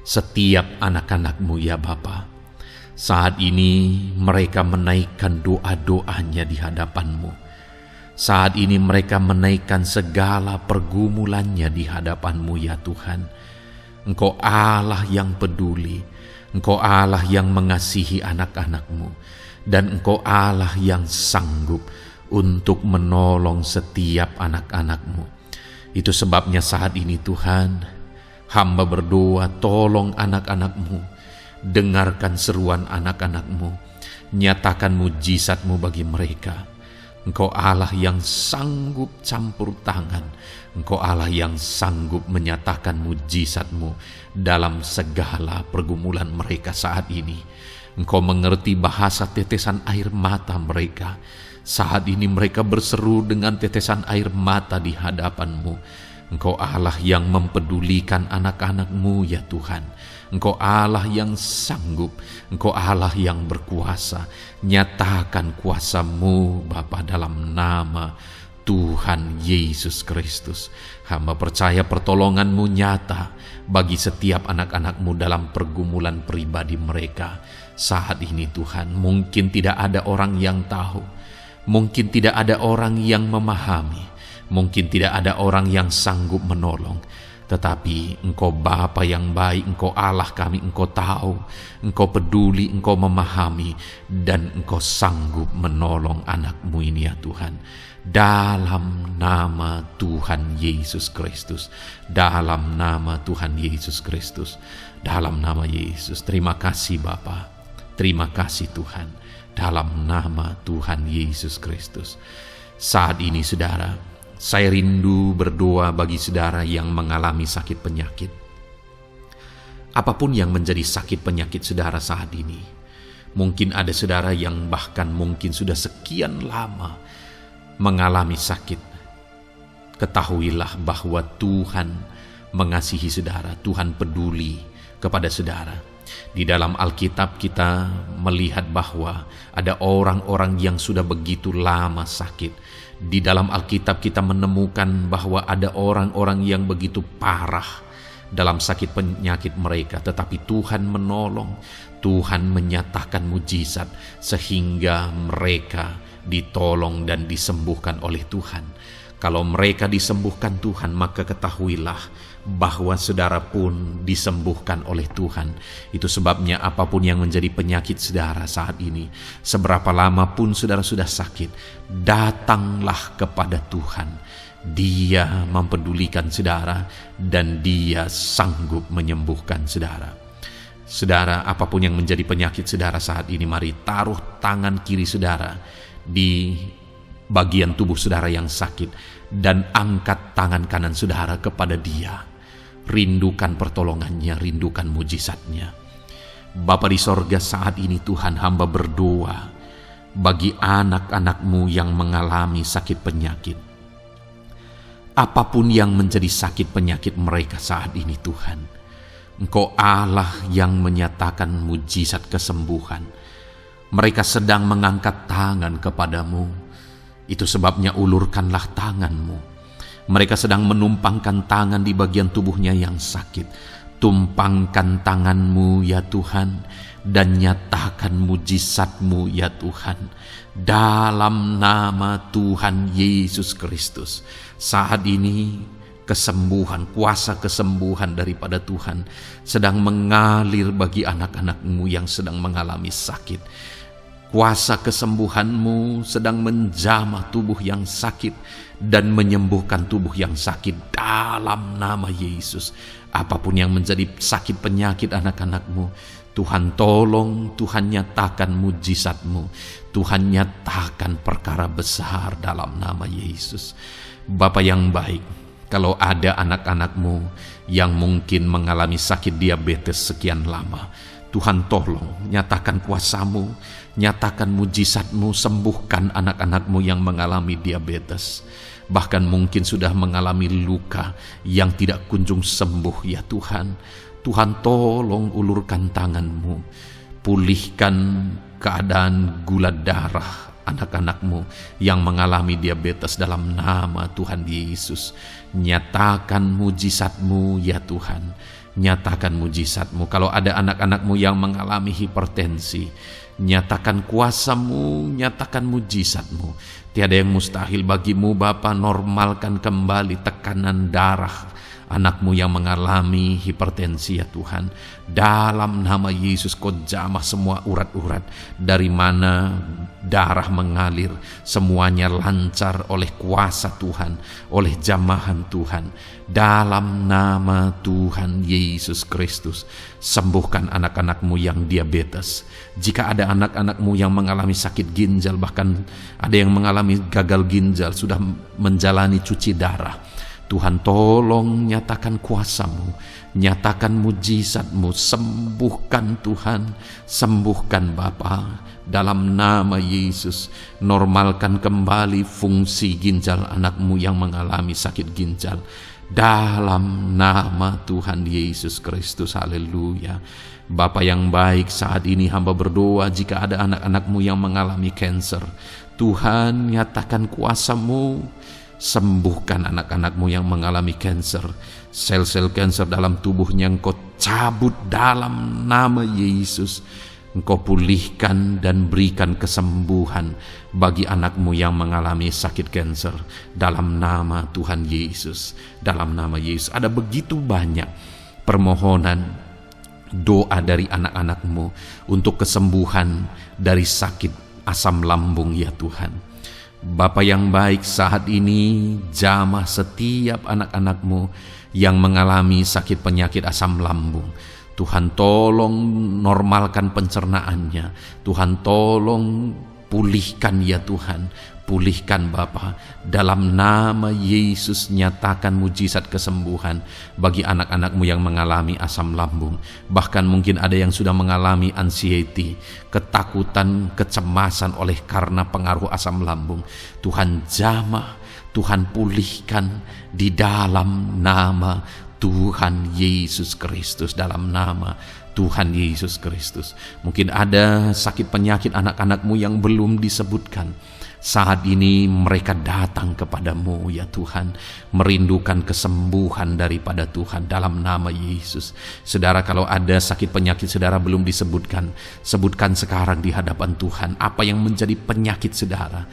setiap anak-anak-Mu ya Bapa. Saat ini mereka menaikkan doa-doanya di hadapan-Mu. Saat ini mereka menaikkan segala pergumulannya di hadapan-Mu ya Tuhan. Engkau Allah yang peduli, Engkau Allah yang mengasihi anak-anak-Mu, dan Engkau Allah yang sanggup untuk menolong setiap anak-anak-Mu. Itu sebabnya saat ini Tuhan, hamba berdoa, tolong anak-anak-Mu. Dengarkan seruan anak-anak-Mu, nyatakan mujizat-Mu bagi mereka. Engkau Allah yang sanggup campur tangan, Engkau Allah yang sanggup menyatakan mujizat-Mu dalam segala pergumulan mereka saat ini. Engkau mengerti bahasa tetesan air mata mereka. Saat ini mereka berseru dengan tetesan air mata di hadapan-Mu. Engkau Allah yang mempedulikan anak-anak-Mu ya Tuhan. Engkau Allah yang sanggup, Engkau Allah yang berkuasa. Nyatakan kuasa-Mu Bapa dalam nama Tuhan Yesus Kristus. Hamba percaya pertolongan-Mu nyata bagi setiap anak-anak-Mu dalam pergumulan pribadi mereka saat ini Tuhan. Mungkin tidak ada orang yang tahu, mungkin tidak ada orang yang memahami, mungkin tidak ada orang yang sanggup menolong. Tetapi Engkau Bapa yang baik, Engkau Allah kami, Engkau tahu, Engkau peduli, Engkau memahami, dan Engkau sanggup menolong anak-Mu ini ya Tuhan. Dalam nama Tuhan Yesus Kristus, dalam nama Tuhan Yesus Kristus, dalam nama Yesus. Terima kasih Bapa, terima kasih Tuhan, dalam nama Tuhan Yesus Kristus. Saat ini saudara, saya rindu berdoa bagi saudara yang mengalami sakit penyakit. Apapun yang menjadi sakit penyakit saudara saat ini. Mungkin ada saudara yang bahkan mungkin sudah sekian lama mengalami sakit. Ketahuilah bahwa Tuhan mengasihi saudara, Tuhan peduli kepada saudara. Di dalam Alkitab kita melihat bahwa ada orang-orang yang sudah begitu lama sakit. Di dalam Alkitab kita menemukan bahwa ada orang-orang yang begitu parah dalam sakit penyakit mereka, tetapi Tuhan menolong, Tuhan menyatakan mujizat sehingga mereka ditolong dan disembuhkan oleh Tuhan. Kalau mereka disembuhkan Tuhan, maka ketahuilah bahwa saudara pun disembuhkan oleh Tuhan. Itu sebabnya apapun yang menjadi penyakit saudara saat ini, seberapa lama pun saudara sudah sakit, datanglah kepada Tuhan. Dia mempedulikan saudara dan Dia sanggup menyembuhkan saudara. Saudara, apapun yang menjadi penyakit saudara saat ini, mari taruh tangan kiri saudara di bagian tubuh saudara yang sakit dan angkat tangan kanan saudara kepada Dia. Rindukan pertolongannya, rindukan mujizatnya. Bapa di sorga, saat ini Tuhan hamba berdoa bagi anak-anak-Mu yang mengalami sakit penyakit. Apapun yang menjadi sakit penyakit mereka saat ini Tuhan, Engkau Allah yang menyatakan mujizat kesembuhan. Mereka sedang mengangkat tangan kepadamu. Itu sebabnya ulurkanlah tangan-Mu. Mereka sedang menumpangkan tangan di bagian tubuhnya yang sakit. Tumpangkan tangan-Mu ya Tuhan, dan nyatakan mujizat-Mu ya Tuhan. Dalam nama Tuhan Yesus Kristus. Saat ini kesembuhan, kuasa kesembuhan daripada Tuhan sedang mengalir bagi anak-anak-Mu yang sedang mengalami sakit. Kuasa kesembuhan-Mu sedang menjamah tubuh yang sakit dan menyembuhkan tubuh yang sakit dalam nama Yesus. Apapun yang menjadi sakit penyakit anak-anak-Mu, Tuhan tolong, Tuhan nyatakan mujizat-Mu, Tuhan nyatakan perkara besar dalam nama Yesus. Bapa yang baik, kalau ada anak-anak-Mu yang mungkin mengalami sakit diabetes sekian lama, Tuhan tolong, nyatakan kuasa-Mu, nyatakan mujizat-Mu, sembuhkan anak-anak-Mu yang mengalami diabetes. Bahkan mungkin sudah mengalami luka yang tidak kunjung sembuh ya Tuhan. Tuhan tolong ulurkan tangan-Mu, pulihkan keadaan gula darah anak-anak-Mu yang mengalami diabetes dalam nama Tuhan Yesus. Nyatakan mujizat-Mu ya Tuhan. Nyatakan mujizat-Mu. Kalau ada anak-anak-Mu yang mengalami hipertensi, nyatakan kuasa-Mu, nyatakan mujizat-Mu. Tiada yang mustahil bagi-Mu Bapa. Normalkan kembali tekanan darah anak-Mu yang mengalami hipertensi ya Tuhan. Dalam nama Yesus, Kau jamah semua urat-urat dari mana darah mengalir, semuanya lancar oleh kuasa Tuhan, oleh jamahan Tuhan. Dalam nama Tuhan Yesus Kristus, sembuhkan anak-anak-Mu yang diabetes. Jika ada anak-anak-Mu yang mengalami sakit ginjal, bahkan ada yang mengalami gagal ginjal, sudah menjalani cuci darah, Tuhan tolong nyatakan kuasa-Mu, nyatakan mujizat-Mu, sembuhkan Tuhan, sembuhkan Bapa, dalam nama Yesus. Normalkan kembali fungsi ginjal anak-Mu yang mengalami sakit ginjal. dalam nama Tuhan Yesus Kristus. Haleluya. Bapa yang baik, saat ini hamba berdoa jika ada anak-anak-Mu yang mengalami kanker, Tuhan nyatakan kuasa-Mu, sembuhkan anak-anak-Mu yang mengalami kanker. Sel-sel kanker dalam tubuhnya Engkau cabut dalam nama Yesus. Engkau pulihkan dan berikan kesembuhan bagi anak-Mu yang mengalami sakit kanker dalam nama Tuhan Yesus. Dalam nama Yesus. Ada begitu banyak permohonan doa dari anak-anak-Mu untuk kesembuhan dari sakit asam lambung ya Tuhan. Bapa yang baik, saat ini jamah setiap anak-anak-Mu yang mengalami sakit penyakit asam lambung. Tuhan tolong normalkan pencernaannya. Tuhan tolong pulihkan ya Tuhan. Pulihkan Bapa. Dalam nama Yesus nyatakan mujizat kesembuhan bagi anak-anak-Mu yang mengalami asam lambung. Bahkan mungkin ada yang sudah mengalami anxiety, ketakutan, kecemasan oleh karena pengaruh asam lambung. Tuhan jamah, Tuhan pulihkan di dalam nama Tuhan Yesus Kristus. Dalam nama Tuhan Yesus Kristus. Mungkin ada sakit penyakit anak-anak-Mu yang belum disebutkan. Saat ini mereka datang kepadamu ya Tuhan, merindukan kesembuhan daripada Tuhan dalam nama Yesus. Saudara, kalau ada sakit penyakit saudara belum disebutkan, sebutkan sekarang di hadapan Tuhan apa yang menjadi penyakit saudara.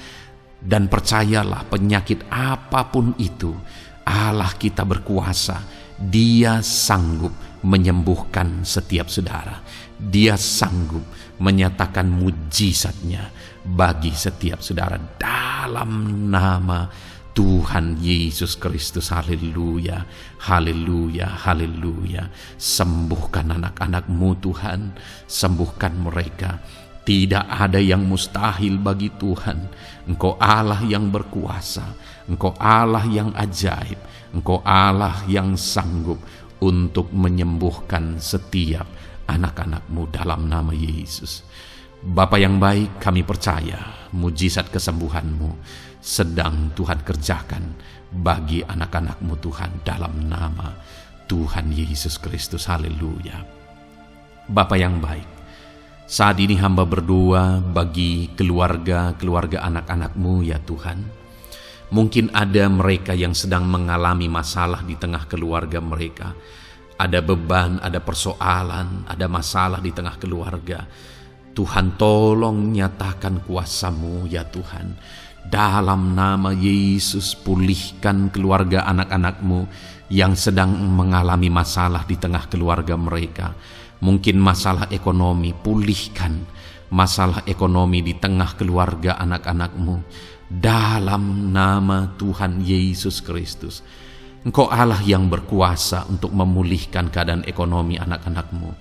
Dan percayalah, penyakit apapun itu, Allah kita berkuasa. Dia sanggup menyembuhkan setiap saudara. Dia sanggup menyatakan mujizatnya bagi setiap saudara dalam nama Tuhan Yesus Kristus. Haleluya, haleluya, haleluya. Sembuhkan anak-anak-Mu Tuhan, sembuhkan mereka. Tidak ada yang mustahil bagi Tuhan. Engkau Allah yang berkuasa, Engkau Allah yang ajaib, Engkau Allah yang sanggup untuk menyembuhkan setiap anak-anak-Mu dalam nama Yesus. Bapa yang baik, kami percaya mujizat kesembuhan-Mu sedang Tuhan kerjakan bagi anak-anak-Mu Tuhan dalam nama Tuhan Yesus Kristus. Haleluya. Bapa yang baik, saat ini hamba berdoa bagi keluarga anak-anak-Mu ya Tuhan. Mungkin ada mereka yang sedang mengalami masalah di tengah keluarga mereka. Ada beban, ada persoalan, ada masalah di tengah keluarga. Tuhan tolong nyatakan kuasa-Mu ya Tuhan. Dalam nama Yesus, pulihkan keluarga anak-anak-Mu yang sedang mengalami masalah di tengah keluarga mereka. Mungkin masalah ekonomi, pulihkan masalah ekonomi di tengah keluarga anak-anak-Mu. Dalam nama Tuhan Yesus Kristus. Engkau Allah yang berkuasa untuk memulihkan keadaan ekonomi anak-anak-Mu.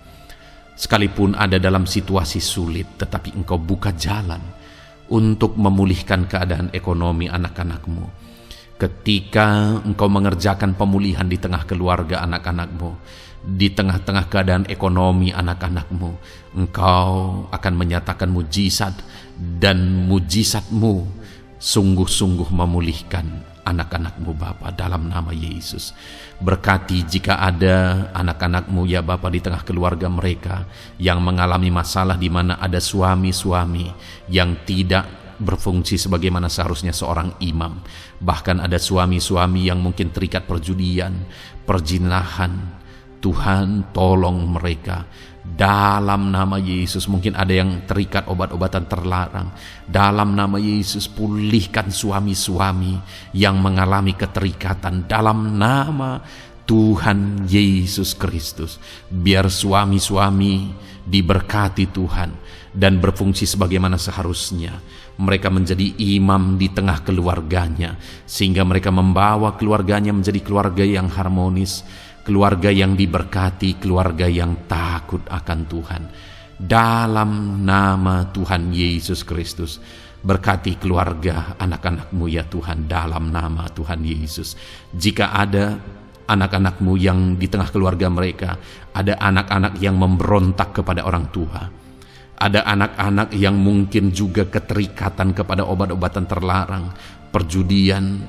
Sekalipun ada dalam situasi sulit, tetapi Engkau buka jalan untuk memulihkan keadaan ekonomi anak-anak-Mu. Ketika Engkau mengerjakan pemulihan di tengah keluarga anak-anak-Mu, di tengah-tengah keadaan ekonomi anak-anak-Mu, Engkau akan menyatakan mujizat, dan mujizat-Mu sungguh-sungguh memulihkan anak-anak-Mu Bapa dalam nama Yesus. Berkati jika ada anak-anak-Mu ya Bapa di tengah keluarga mereka yang mengalami masalah di mana ada suami-suami yang tidak berfungsi sebagaimana seharusnya seorang imam. Bahkan ada suami-suami yang mungkin terikat perjudian, perjinahan. Tuhan tolong mereka dalam nama Yesus. Mungkin ada yang terikat obat-obatan terlarang. Dalam nama Yesus, pulihkan suami-suami yang mengalami keterikatan dalam nama Tuhan Yesus Kristus. Biar suami-suami diberkati Tuhan dan berfungsi sebagaimana seharusnya. Mereka menjadi imam di tengah keluarganya, sehingga mereka membawa keluarganya menjadi keluarga yang harmonis, keluarga yang diberkati, keluarga yang takut akan Tuhan. Dalam nama Tuhan Yesus Kristus, berkati keluarga anak-anak-Mu ya Tuhan, dalam nama Tuhan Yesus. Jika ada anak-anak-Mu yang di tengah keluarga mereka, ada anak-anak yang memberontak kepada orang tua, ada anak-anak yang mungkin juga keterikatan kepada obat-obatan terlarang, perjudian,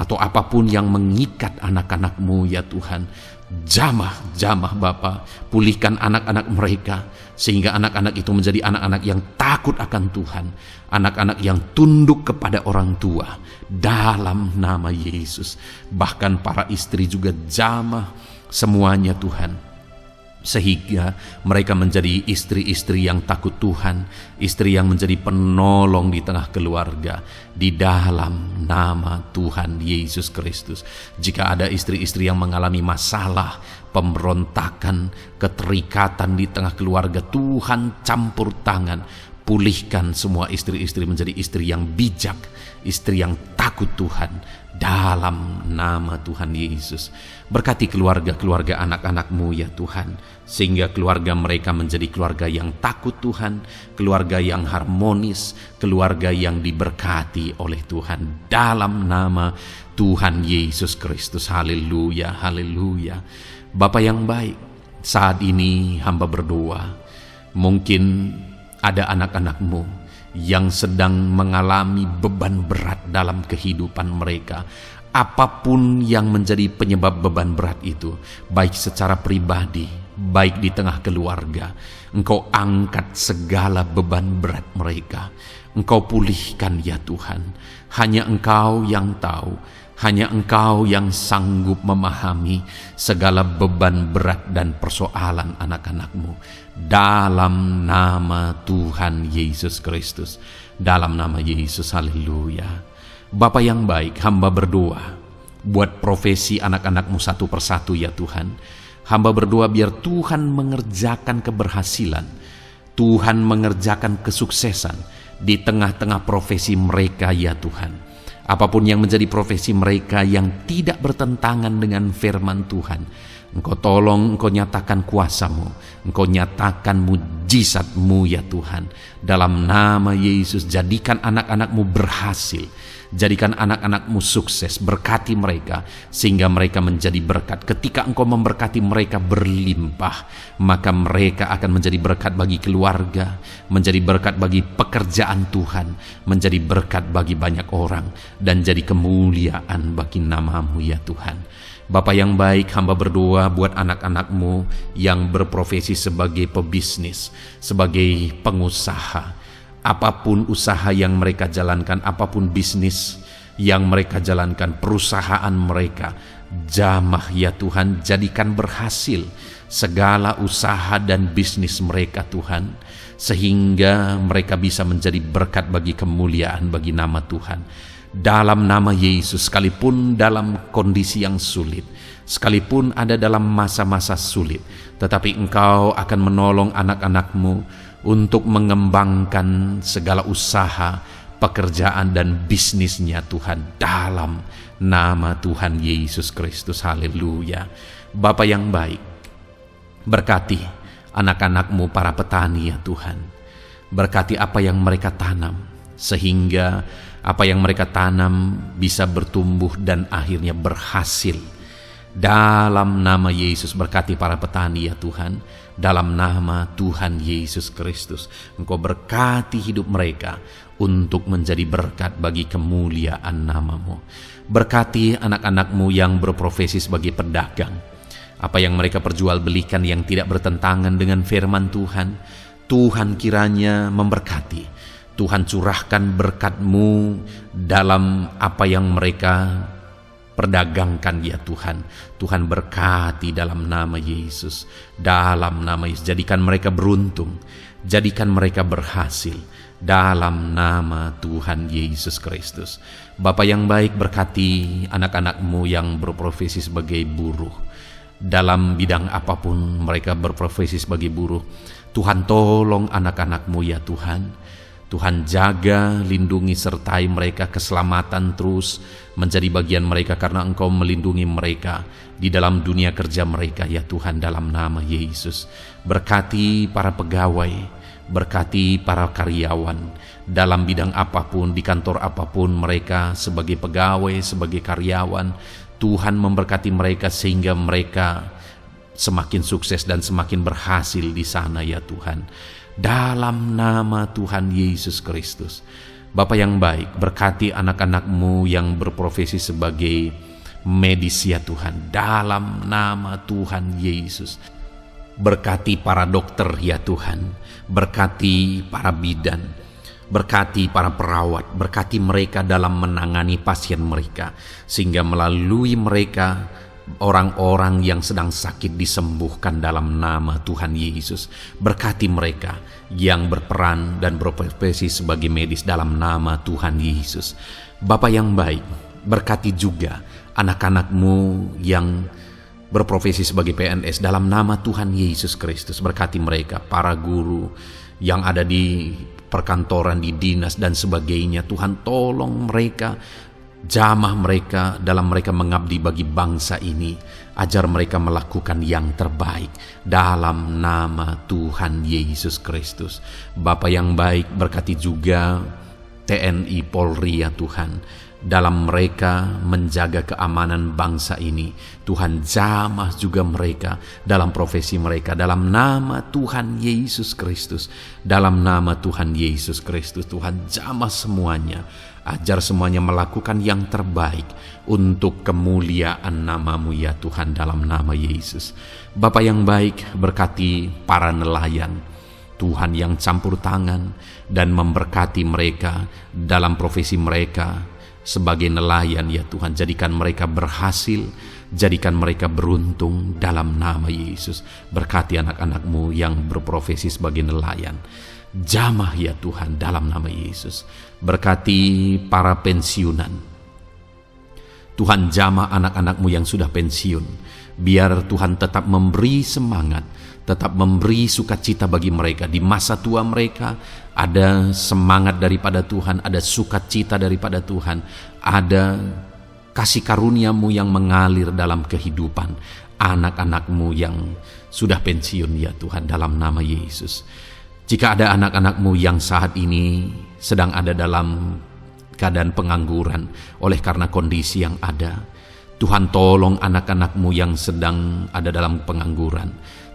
atau apapun yang mengikat anak-anak-Mu ya Tuhan. Jamah Bapa, pulihkan anak-anak mereka, sehingga anak-anak itu menjadi anak-anak yang takut akan Tuhan, anak-anak yang tunduk kepada orang tua, dalam nama Yesus. Bahkan para istri juga jamah semuanya Tuhan, sehingga mereka menjadi istri-istri yang takut Tuhan, istri yang menjadi penolong di tengah keluarga, di dalam nama Tuhan Yesus Kristus. Jika ada istri-istri yang mengalami masalah, pemberontakan, keterikatan di tengah keluarga, Tuhan campur tangan, pulihkan semua istri-istri menjadi istri yang bijak, istri yang takut Tuhan, dalam nama Tuhan Yesus. Berkati keluarga-keluarga anak-anak-Mu ya Tuhan, sehingga keluarga mereka menjadi keluarga yang takut Tuhan, keluarga yang harmonis, keluarga yang diberkati oleh Tuhan, dalam nama Tuhan Yesus Kristus. Haleluya, haleluya. Bapa yang baik, saat ini hamba berdoa, mungkin ada anak-anak-Mu yang sedang mengalami beban berat dalam kehidupan mereka. Apapun yang menjadi penyebab beban berat itu, baik secara pribadi, baik di tengah keluarga, Engkau angkat segala beban berat mereka. Engkau pulihkan ya Tuhan. Hanya Engkau yang tahu, hanya Engkau yang sanggup memahami segala beban berat dan persoalan anak-anak-Mu. Dalam nama Tuhan Yesus Kristus, dalam nama Yesus, haleluya. Bapa yang baik, hamba berdoa buat profesi anak-anak-Mu satu persatu ya Tuhan. Hamba berdoa biar Tuhan mengerjakan keberhasilan, Tuhan mengerjakan kesuksesan di tengah-tengah profesi mereka ya Tuhan. Apapun yang menjadi profesi mereka yang tidak bertentangan dengan firman Tuhan, Engkau tolong, Engkau nyatakan kuasa-Mu, Engkau nyatakan mujizat-Mu ya Tuhan. Dalam nama Yesus, jadikan anak-anak-Mu berhasil, jadikan anak-anak-Mu sukses, berkati mereka sehingga mereka menjadi berkat. Ketika Engkau memberkati mereka berlimpah, maka mereka akan menjadi berkat bagi keluarga, menjadi berkat bagi pekerjaan Tuhan, menjadi berkat bagi banyak orang, dan jadi kemuliaan bagi nama-Mu ya Tuhan. Bapa yang baik, hamba berdoa buat anak-anak-Mu yang berprofesi sebagai pebisnis, sebagai pengusaha. Apapun usaha yang mereka jalankan, apapun bisnis yang mereka jalankan, perusahaan mereka, jamah ya Tuhan, jadikan berhasil segala usaha dan bisnis mereka Tuhan, sehingga mereka bisa menjadi berkat bagi kemuliaan bagi nama Tuhan. Dalam nama Yesus, sekalipun dalam kondisi yang sulit, sekalipun ada dalam masa-masa sulit, tetapi Engkau akan menolong anak-anak-Mu untuk mengembangkan segala usaha, pekerjaan dan bisnisnya Tuhan, dalam nama Tuhan Yesus Kristus. Haleluya. Bapa yang baik, berkati anak-anak-Mu para petani ya Tuhan. Berkati apa yang mereka tanam, sehingga apa yang mereka tanam bisa bertumbuh dan akhirnya berhasil. Dalam nama Yesus, berkati para petani ya Tuhan. Dalam nama Tuhan Yesus Kristus, Engkau berkati hidup mereka untuk menjadi berkat bagi kemuliaan nama-Mu. Berkati anak-anak-Mu yang berprofesi sebagai pedagang. Apa yang mereka perjualbelikan yang tidak bertentangan dengan firman Tuhan, Tuhan kiranya memberkati. Tuhan curahkan berkat-Mu dalam apa yang mereka perdagangkan ya Tuhan. Tuhan berkati dalam nama Yesus. Dalam nama Yesus, jadikan mereka beruntung, jadikan mereka berhasil, dalam nama Tuhan Yesus Kristus. Bapa yang baik, berkati anak-anak-Mu yang berprofesi sebagai buruh. Dalam bidang apapun mereka berprofesi sebagai buruh, Tuhan tolong anak-anak-Mu ya Tuhan. Tuhan jaga, lindungi, sertai mereka, keselamatan terus menjadi bagian mereka karena Engkau melindungi mereka di dalam dunia kerja mereka ya Tuhan, dalam nama Yesus. Berkati para pegawai, berkati para karyawan dalam bidang apapun, di kantor apapun mereka sebagai pegawai, sebagai karyawan. Tuhan memberkati mereka sehingga mereka semakin sukses dan semakin berhasil di sana ya Tuhan. Dalam nama Tuhan Yesus Kristus, Bapa yang baik, berkati anak-anak-Mu yang berprofesi sebagai medis ya Tuhan, dalam nama Tuhan Yesus. Berkati para dokter ya Tuhan, berkati para bidan, berkati para perawat, berkati mereka dalam menangani pasien mereka, sehingga melalui mereka orang-orang yang sedang sakit disembuhkan dalam nama Tuhan Yesus. Berkati mereka yang berperan dan berprofesi sebagai medis dalam nama Tuhan Yesus. Bapa yang baik, berkati juga anak-anak-Mu yang berprofesi sebagai PNS dalam nama Tuhan Yesus Kristus. Berkati mereka, para guru yang ada di perkantoran, di dinas dan sebagainya. Tuhan, tolong mereka, jamah mereka dalam mereka mengabdi bagi bangsa ini. Ajar mereka melakukan yang terbaik dalam nama Tuhan Yesus Kristus. Bapa yang baik, berkati juga TNI Polri ya Tuhan, dalam mereka menjaga keamanan bangsa ini. Tuhan, jamah juga mereka dalam profesi mereka dalam nama Tuhan Yesus Kristus. Dalam nama Tuhan Yesus Kristus, Tuhan, jamah semuanya. Ajar semuanya melakukan yang terbaik untuk kemuliaan nama-Mu ya Tuhan, dalam nama Yesus. Bapa yang baik, berkati para nelayan Tuhan yang campur tangan dan memberkati mereka dalam profesi mereka sebagai nelayan ya Tuhan. Jadikan mereka berhasil, jadikan mereka beruntung dalam nama Yesus. Berkati anak-anak-Mu yang berprofesi sebagai nelayan, jamah ya Tuhan dalam nama Yesus. Berkati para pensiunan Tuhan, jamah anak-anak-Mu yang sudah pensiun. Biar Tuhan tetap memberi semangat, tetap memberi sukacita bagi mereka di masa tua mereka. Ada semangat daripada Tuhan, ada sukacita daripada Tuhan, ada kasih karunia-Mu yang mengalir dalam kehidupan anak-anak-Mu yang sudah pensiun ya Tuhan, dalam nama Yesus. Jika ada anak-anak-Mu yang saat ini sedang ada dalam keadaan pengangguran oleh karena kondisi yang ada, Tuhan, tolong anak-anak-Mu yang sedang ada dalam pengangguran.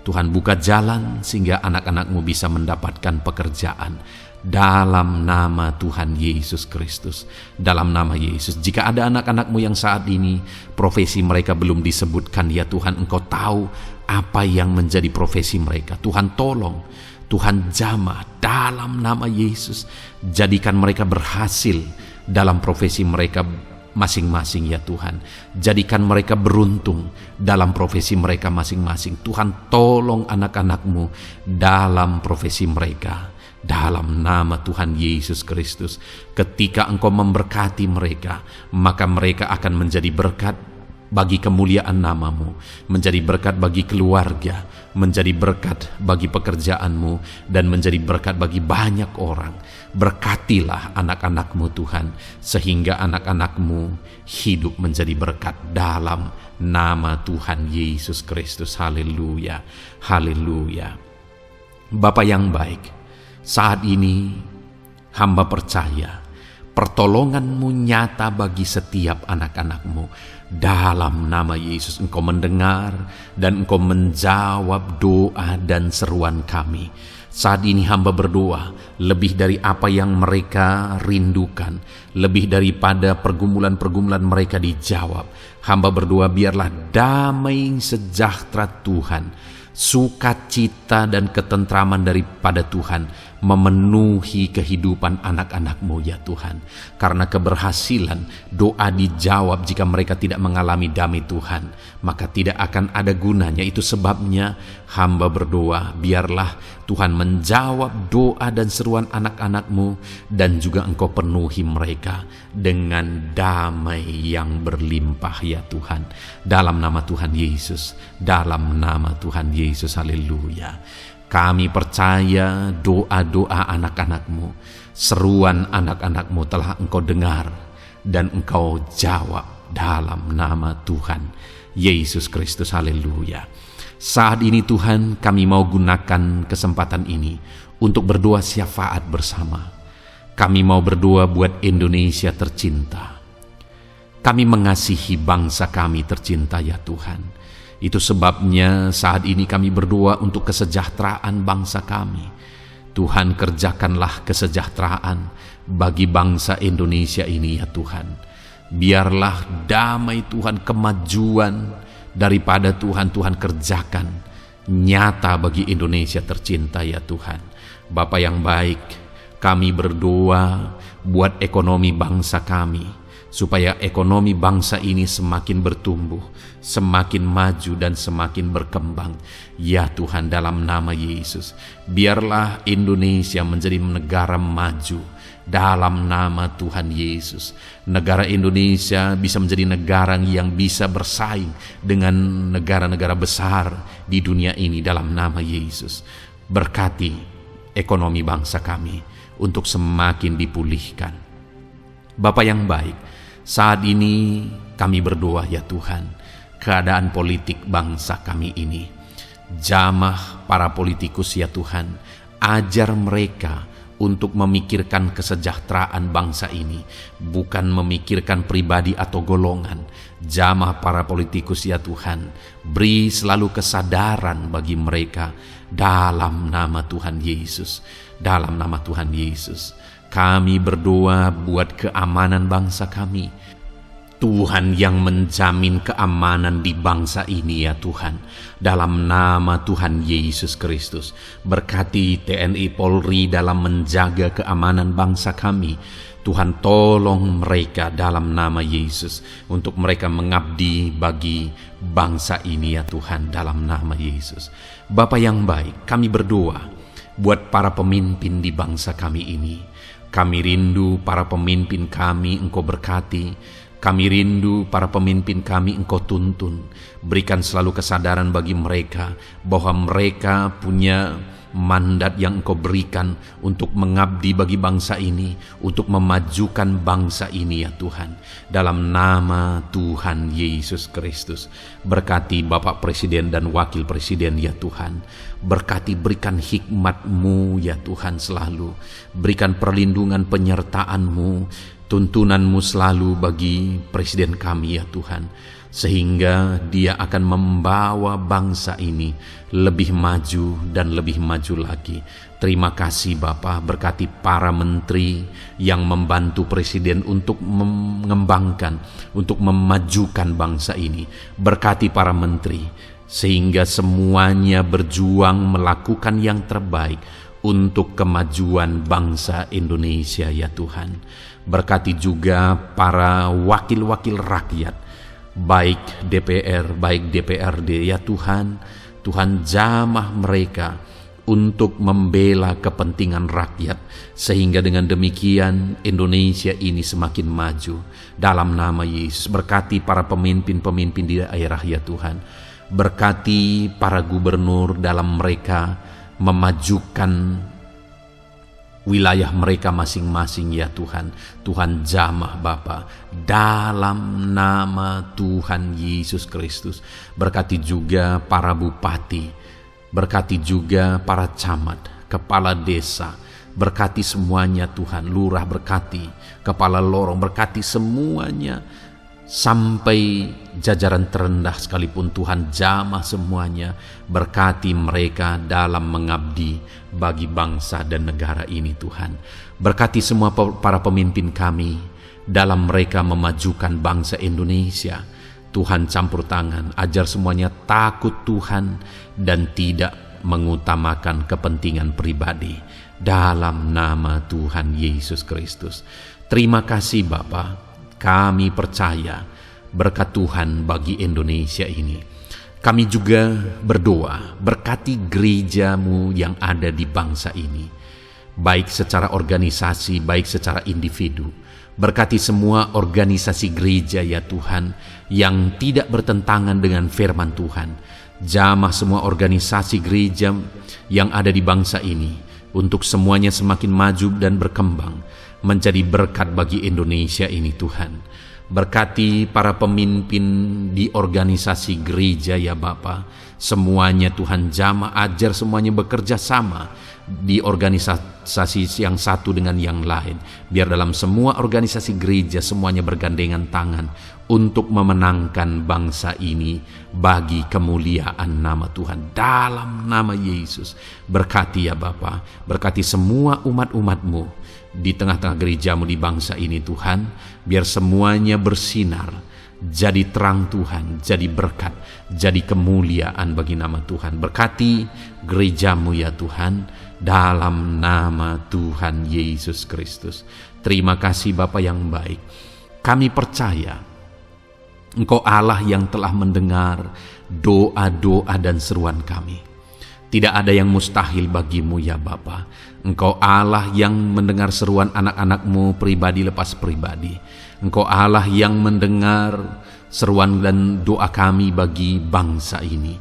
Tuhan, buka jalan sehingga anak-anak-Mu bisa mendapatkan pekerjaan dalam nama Tuhan Yesus Kristus. Dalam nama Yesus. Jika ada anak-anak-Mu yang saat ini profesi mereka belum disebutkan ya Tuhan, Engkau tahu apa yang menjadi profesi mereka. Tuhan, tolong, Tuhan, jamah dalam nama Yesus. Jadikan mereka berhasil dalam profesi mereka masing-masing ya Tuhan. Jadikan mereka beruntung dalam profesi mereka masing-masing. Tuhan, tolong anak-anak-Mu dalam profesi mereka dalam nama Tuhan Yesus Kristus. Ketika Engkau memberkati mereka, maka mereka akan menjadi berkat bagi kemuliaan nama-Mu, menjadi berkat bagi keluarga, menjadi berkat bagi pekerjaan-Mu, dan menjadi berkat bagi banyak orang. Berkatilah anak-anak-Mu Tuhan, sehingga anak-anak-Mu hidup menjadi berkat dalam nama Tuhan Yesus Kristus. Haleluya, haleluya. Bapa yang baik, saat ini hamba percaya pertolongan-Mu nyata bagi setiap anak-anak-Mu. Dalam nama Yesus, Engkau mendengar dan Engkau menjawab doa dan seruan kami. Saat ini hamba berdoa lebih dari apa yang mereka rindukan, lebih daripada pergumulan-pergumulan mereka dijawab. Hamba berdoa biarlah damai sejahtera Tuhan, sukacita dan ketentraman daripada Tuhan memenuhi kehidupan anak-anak-Mu ya Tuhan. Karena keberhasilan doa dijawab jika mereka tidak mengalami damai Tuhan, maka tidak akan ada gunanya. Itu sebabnya hamba berdoa biarlah Tuhan menjawab doa dan seruan anak-anak-Mu, dan juga Engkau penuhi mereka dengan damai yang berlimpah ya Tuhan. Dalam nama Tuhan Yesus, dalam nama Tuhan Yesus, haleluya. Kami percaya doa-doa anak-anak-Mu, seruan anak-anak-Mu telah Engkau dengar dan Engkau jawab dalam nama Tuhan Yesus Kristus, haleluya. Saat ini Tuhan, kami mau gunakan kesempatan ini untuk berdoa syafaat bersama. Kami mau berdoa buat Indonesia tercinta. Kami mengasihi bangsa kami tercinta ya Tuhan. Itu sebabnya saat ini kami berdoa untuk kesejahteraan bangsa kami. Tuhan, kerjakanlah kesejahteraan bagi bangsa Indonesia ini ya Tuhan. Biarlah damai Tuhan, kemajuan daripada Tuhan kerjakan nyata bagi Indonesia tercinta ya Tuhan. Bapa yang baik, kami berdoa buat ekonomi bangsa kami, supaya ekonomi bangsa ini semakin bertumbuh, semakin maju dan semakin berkembang. Ya Tuhan, dalam nama Yesus, biarlah Indonesia menjadi negara maju dalam nama Tuhan Yesus. Negara Indonesia bisa menjadi negara yang bisa bersaing dengan negara-negara besar di dunia ini dalam nama Yesus. Berkati ekonomi bangsa kami untuk semakin dipulihkan. Bapa yang baik, saat ini kami berdoa ya Tuhan, keadaan politik bangsa kami ini. Jamah para politikus ya Tuhan, ajar mereka untuk memikirkan kesejahteraan bangsa ini, bukan memikirkan pribadi atau golongan. Jamah para politikus ya Tuhan, beri selalu kesadaran bagi mereka dalam nama Tuhan Yesus. Dalam nama Tuhan Yesus, kami berdoa buat keamanan bangsa kami. Tuhan yang menjamin keamanan di bangsa ini ya Tuhan. Dalam nama Tuhan Yesus Kristus, berkati TNI Polri dalam menjaga keamanan bangsa kami. Tuhan, tolong mereka dalam nama Yesus untuk mereka mengabdi bagi bangsa ini ya Tuhan, dalam nama Yesus. Bapa yang baik, kami berdoa buat para pemimpin di bangsa kami ini. Kami rindu para pemimpin kami Engkau berkati. Kami rindu para pemimpin kami Engkau tuntun. Berikan selalu kesadaran bagi mereka bahwa mereka punya mandat yang Engkau berikan untuk mengabdi bagi bangsa ini, untuk memajukan bangsa ini ya Tuhan. Dalam nama Tuhan Yesus Kristus, berkati Bapak Presiden dan Wakil Presiden ya Tuhan. Berkati, berikan hikmat-Mu ya Tuhan selalu. Berikan perlindungan penyertaan-Mu, tuntunan-Mu selalu bagi Presiden kami ya Tuhan, sehingga dia akan membawa bangsa ini lebih maju dan lebih maju lagi. Terima kasih Bapa, berkati para menteri yang membantu Presiden untuk mengembangkan, untuk memajukan bangsa ini. Berkati para menteri, sehingga semuanya berjuang melakukan yang terbaik untuk kemajuan bangsa Indonesia ya Tuhan. Berkati juga para wakil-wakil rakyat, baik DPR, baik DPRD ya Tuhan. Tuhan, jamah mereka untuk membela kepentingan rakyat, sehingga dengan demikian Indonesia ini semakin maju. Dalam nama Yesus, berkati para pemimpin-pemimpin di daerah ya Tuhan. Berkati para gubernur dalam mereka memajukan wilayah mereka masing-masing ya Tuhan. Tuhan, jamah Bapa dalam nama Tuhan Yesus Kristus. Berkati juga para bupati, berkati juga para camat, kepala desa, berkati semuanya Tuhan. Lurah berkati, kepala lorong berkati semuanya, sampai jajaran terendah sekalipun Tuhan, jamah semuanya. Berkati mereka dalam mengabdi bagi bangsa dan negara ini Tuhan. Berkati semua para pemimpin kami dalam mereka memajukan bangsa Indonesia. Tuhan, campur tangan, ajar semuanya takut Tuhan dan tidak mengutamakan kepentingan pribadi. Dalam nama Tuhan Yesus Kristus. Terima kasih Bapa. Kami percaya berkat Tuhan bagi Indonesia ini. Kami juga berdoa, berkati gereja-Mu yang ada di bangsa ini, baik secara organisasi, baik secara individu. Berkati semua organisasi gereja ya Tuhan, yang tidak bertentangan dengan firman Tuhan. Jamah semua organisasi gereja yang ada di bangsa ini, untuk semuanya semakin maju dan berkembang, menjadi berkat bagi Indonesia ini Tuhan. Berkati para pemimpin di organisasi gereja ya Bapa. Semuanya Tuhan, jamah, ajar semuanya bekerja sama di organisasi yang satu dengan yang lain. Biar dalam semua organisasi gereja semuanya bergandengan tangan untuk memenangkan bangsa ini bagi kemuliaan nama Tuhan. Dalam nama Yesus, berkati ya Bapa, berkati semua umat-umat-Mu di tengah-tengah gerejamu di bangsa ini Tuhan, biar semuanya bersinar, jadi terang Tuhan, jadi berkat, jadi kemuliaan bagi nama Tuhan. Berkati gerejamu ya Tuhan, dalam nama Tuhan Yesus Kristus. Terima kasih Bapa yang baik. Kami percaya Engkau Allah yang telah mendengar doa-doa dan seruan kami. Tidak ada yang mustahil bagimu ya Bapa. Engkau Allah yang mendengar seruan anak-anak-Mu pribadi lepas pribadi. Engkau Allah yang mendengar seruan dan doa kami bagi bangsa ini.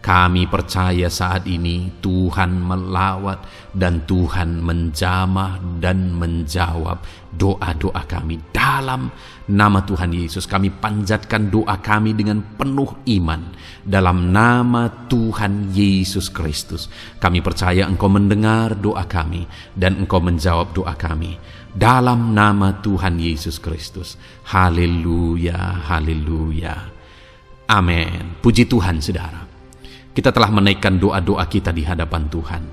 Kami percaya saat ini Tuhan melawat dan Tuhan menjamah dan menjawab doa-doa kami. Dalam nama Tuhan Yesus kami panjatkan doa kami dengan penuh iman. Dalam nama Tuhan Yesus Kristus kami percaya Engkau mendengar doa kami dan Engkau menjawab doa kami. Dalam nama Tuhan Yesus Kristus. Haleluya, haleluya. Amin. Puji Tuhan saudara. Kita telah menaikkan doa-doa kita di hadapan Tuhan.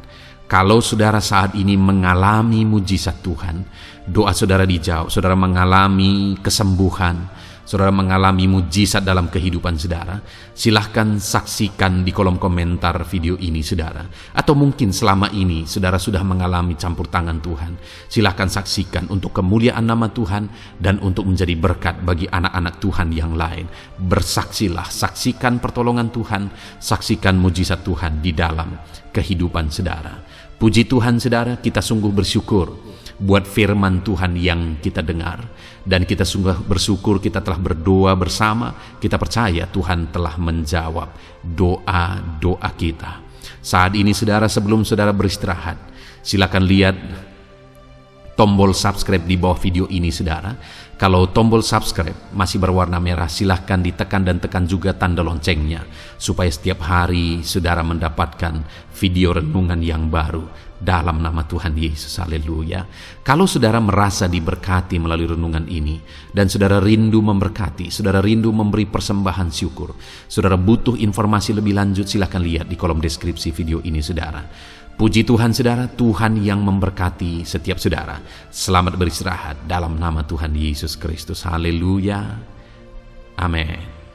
Kalau saudara saat ini mengalami mujizat Tuhan, doa saudara dijawab, saudara mengalami kesembuhan, saudara mengalami mujizat dalam kehidupan saudara, silahkan saksikan di kolom komentar video ini saudara. Atau mungkin selama ini saudara sudah mengalami campur tangan Tuhan, silahkan saksikan untuk kemuliaan nama Tuhan dan untuk menjadi berkat bagi anak-anak Tuhan yang lain. Bersaksilah, saksikan pertolongan Tuhan, saksikan mujizat Tuhan di dalam kehidupan saudara. Puji Tuhan saudara, kita sungguh bersyukur buat firman Tuhan yang kita dengar, dan kita sungguh bersyukur kita telah berdoa bersama. Kita percaya Tuhan telah menjawab doa-doa kita. Saat ini saudara, sebelum saudara beristirahat, silakan lihat tombol subscribe di bawah video ini saudara. Kalau tombol subscribe masih berwarna merah, silahkan ditekan dan tekan juga tanda loncengnya, supaya setiap hari saudara mendapatkan video renungan yang baru dalam nama Tuhan Yesus. Haleluya. Kalau saudara merasa diberkati melalui renungan ini, dan saudara rindu memberkati, saudara rindu memberi persembahan syukur, saudara butuh informasi lebih lanjut, silahkan lihat di kolom deskripsi video ini saudara. Puji Tuhan saudara, Tuhan yang memberkati setiap saudara. Selamat beristirahat dalam nama Tuhan Yesus Kristus. Haleluya. Amin.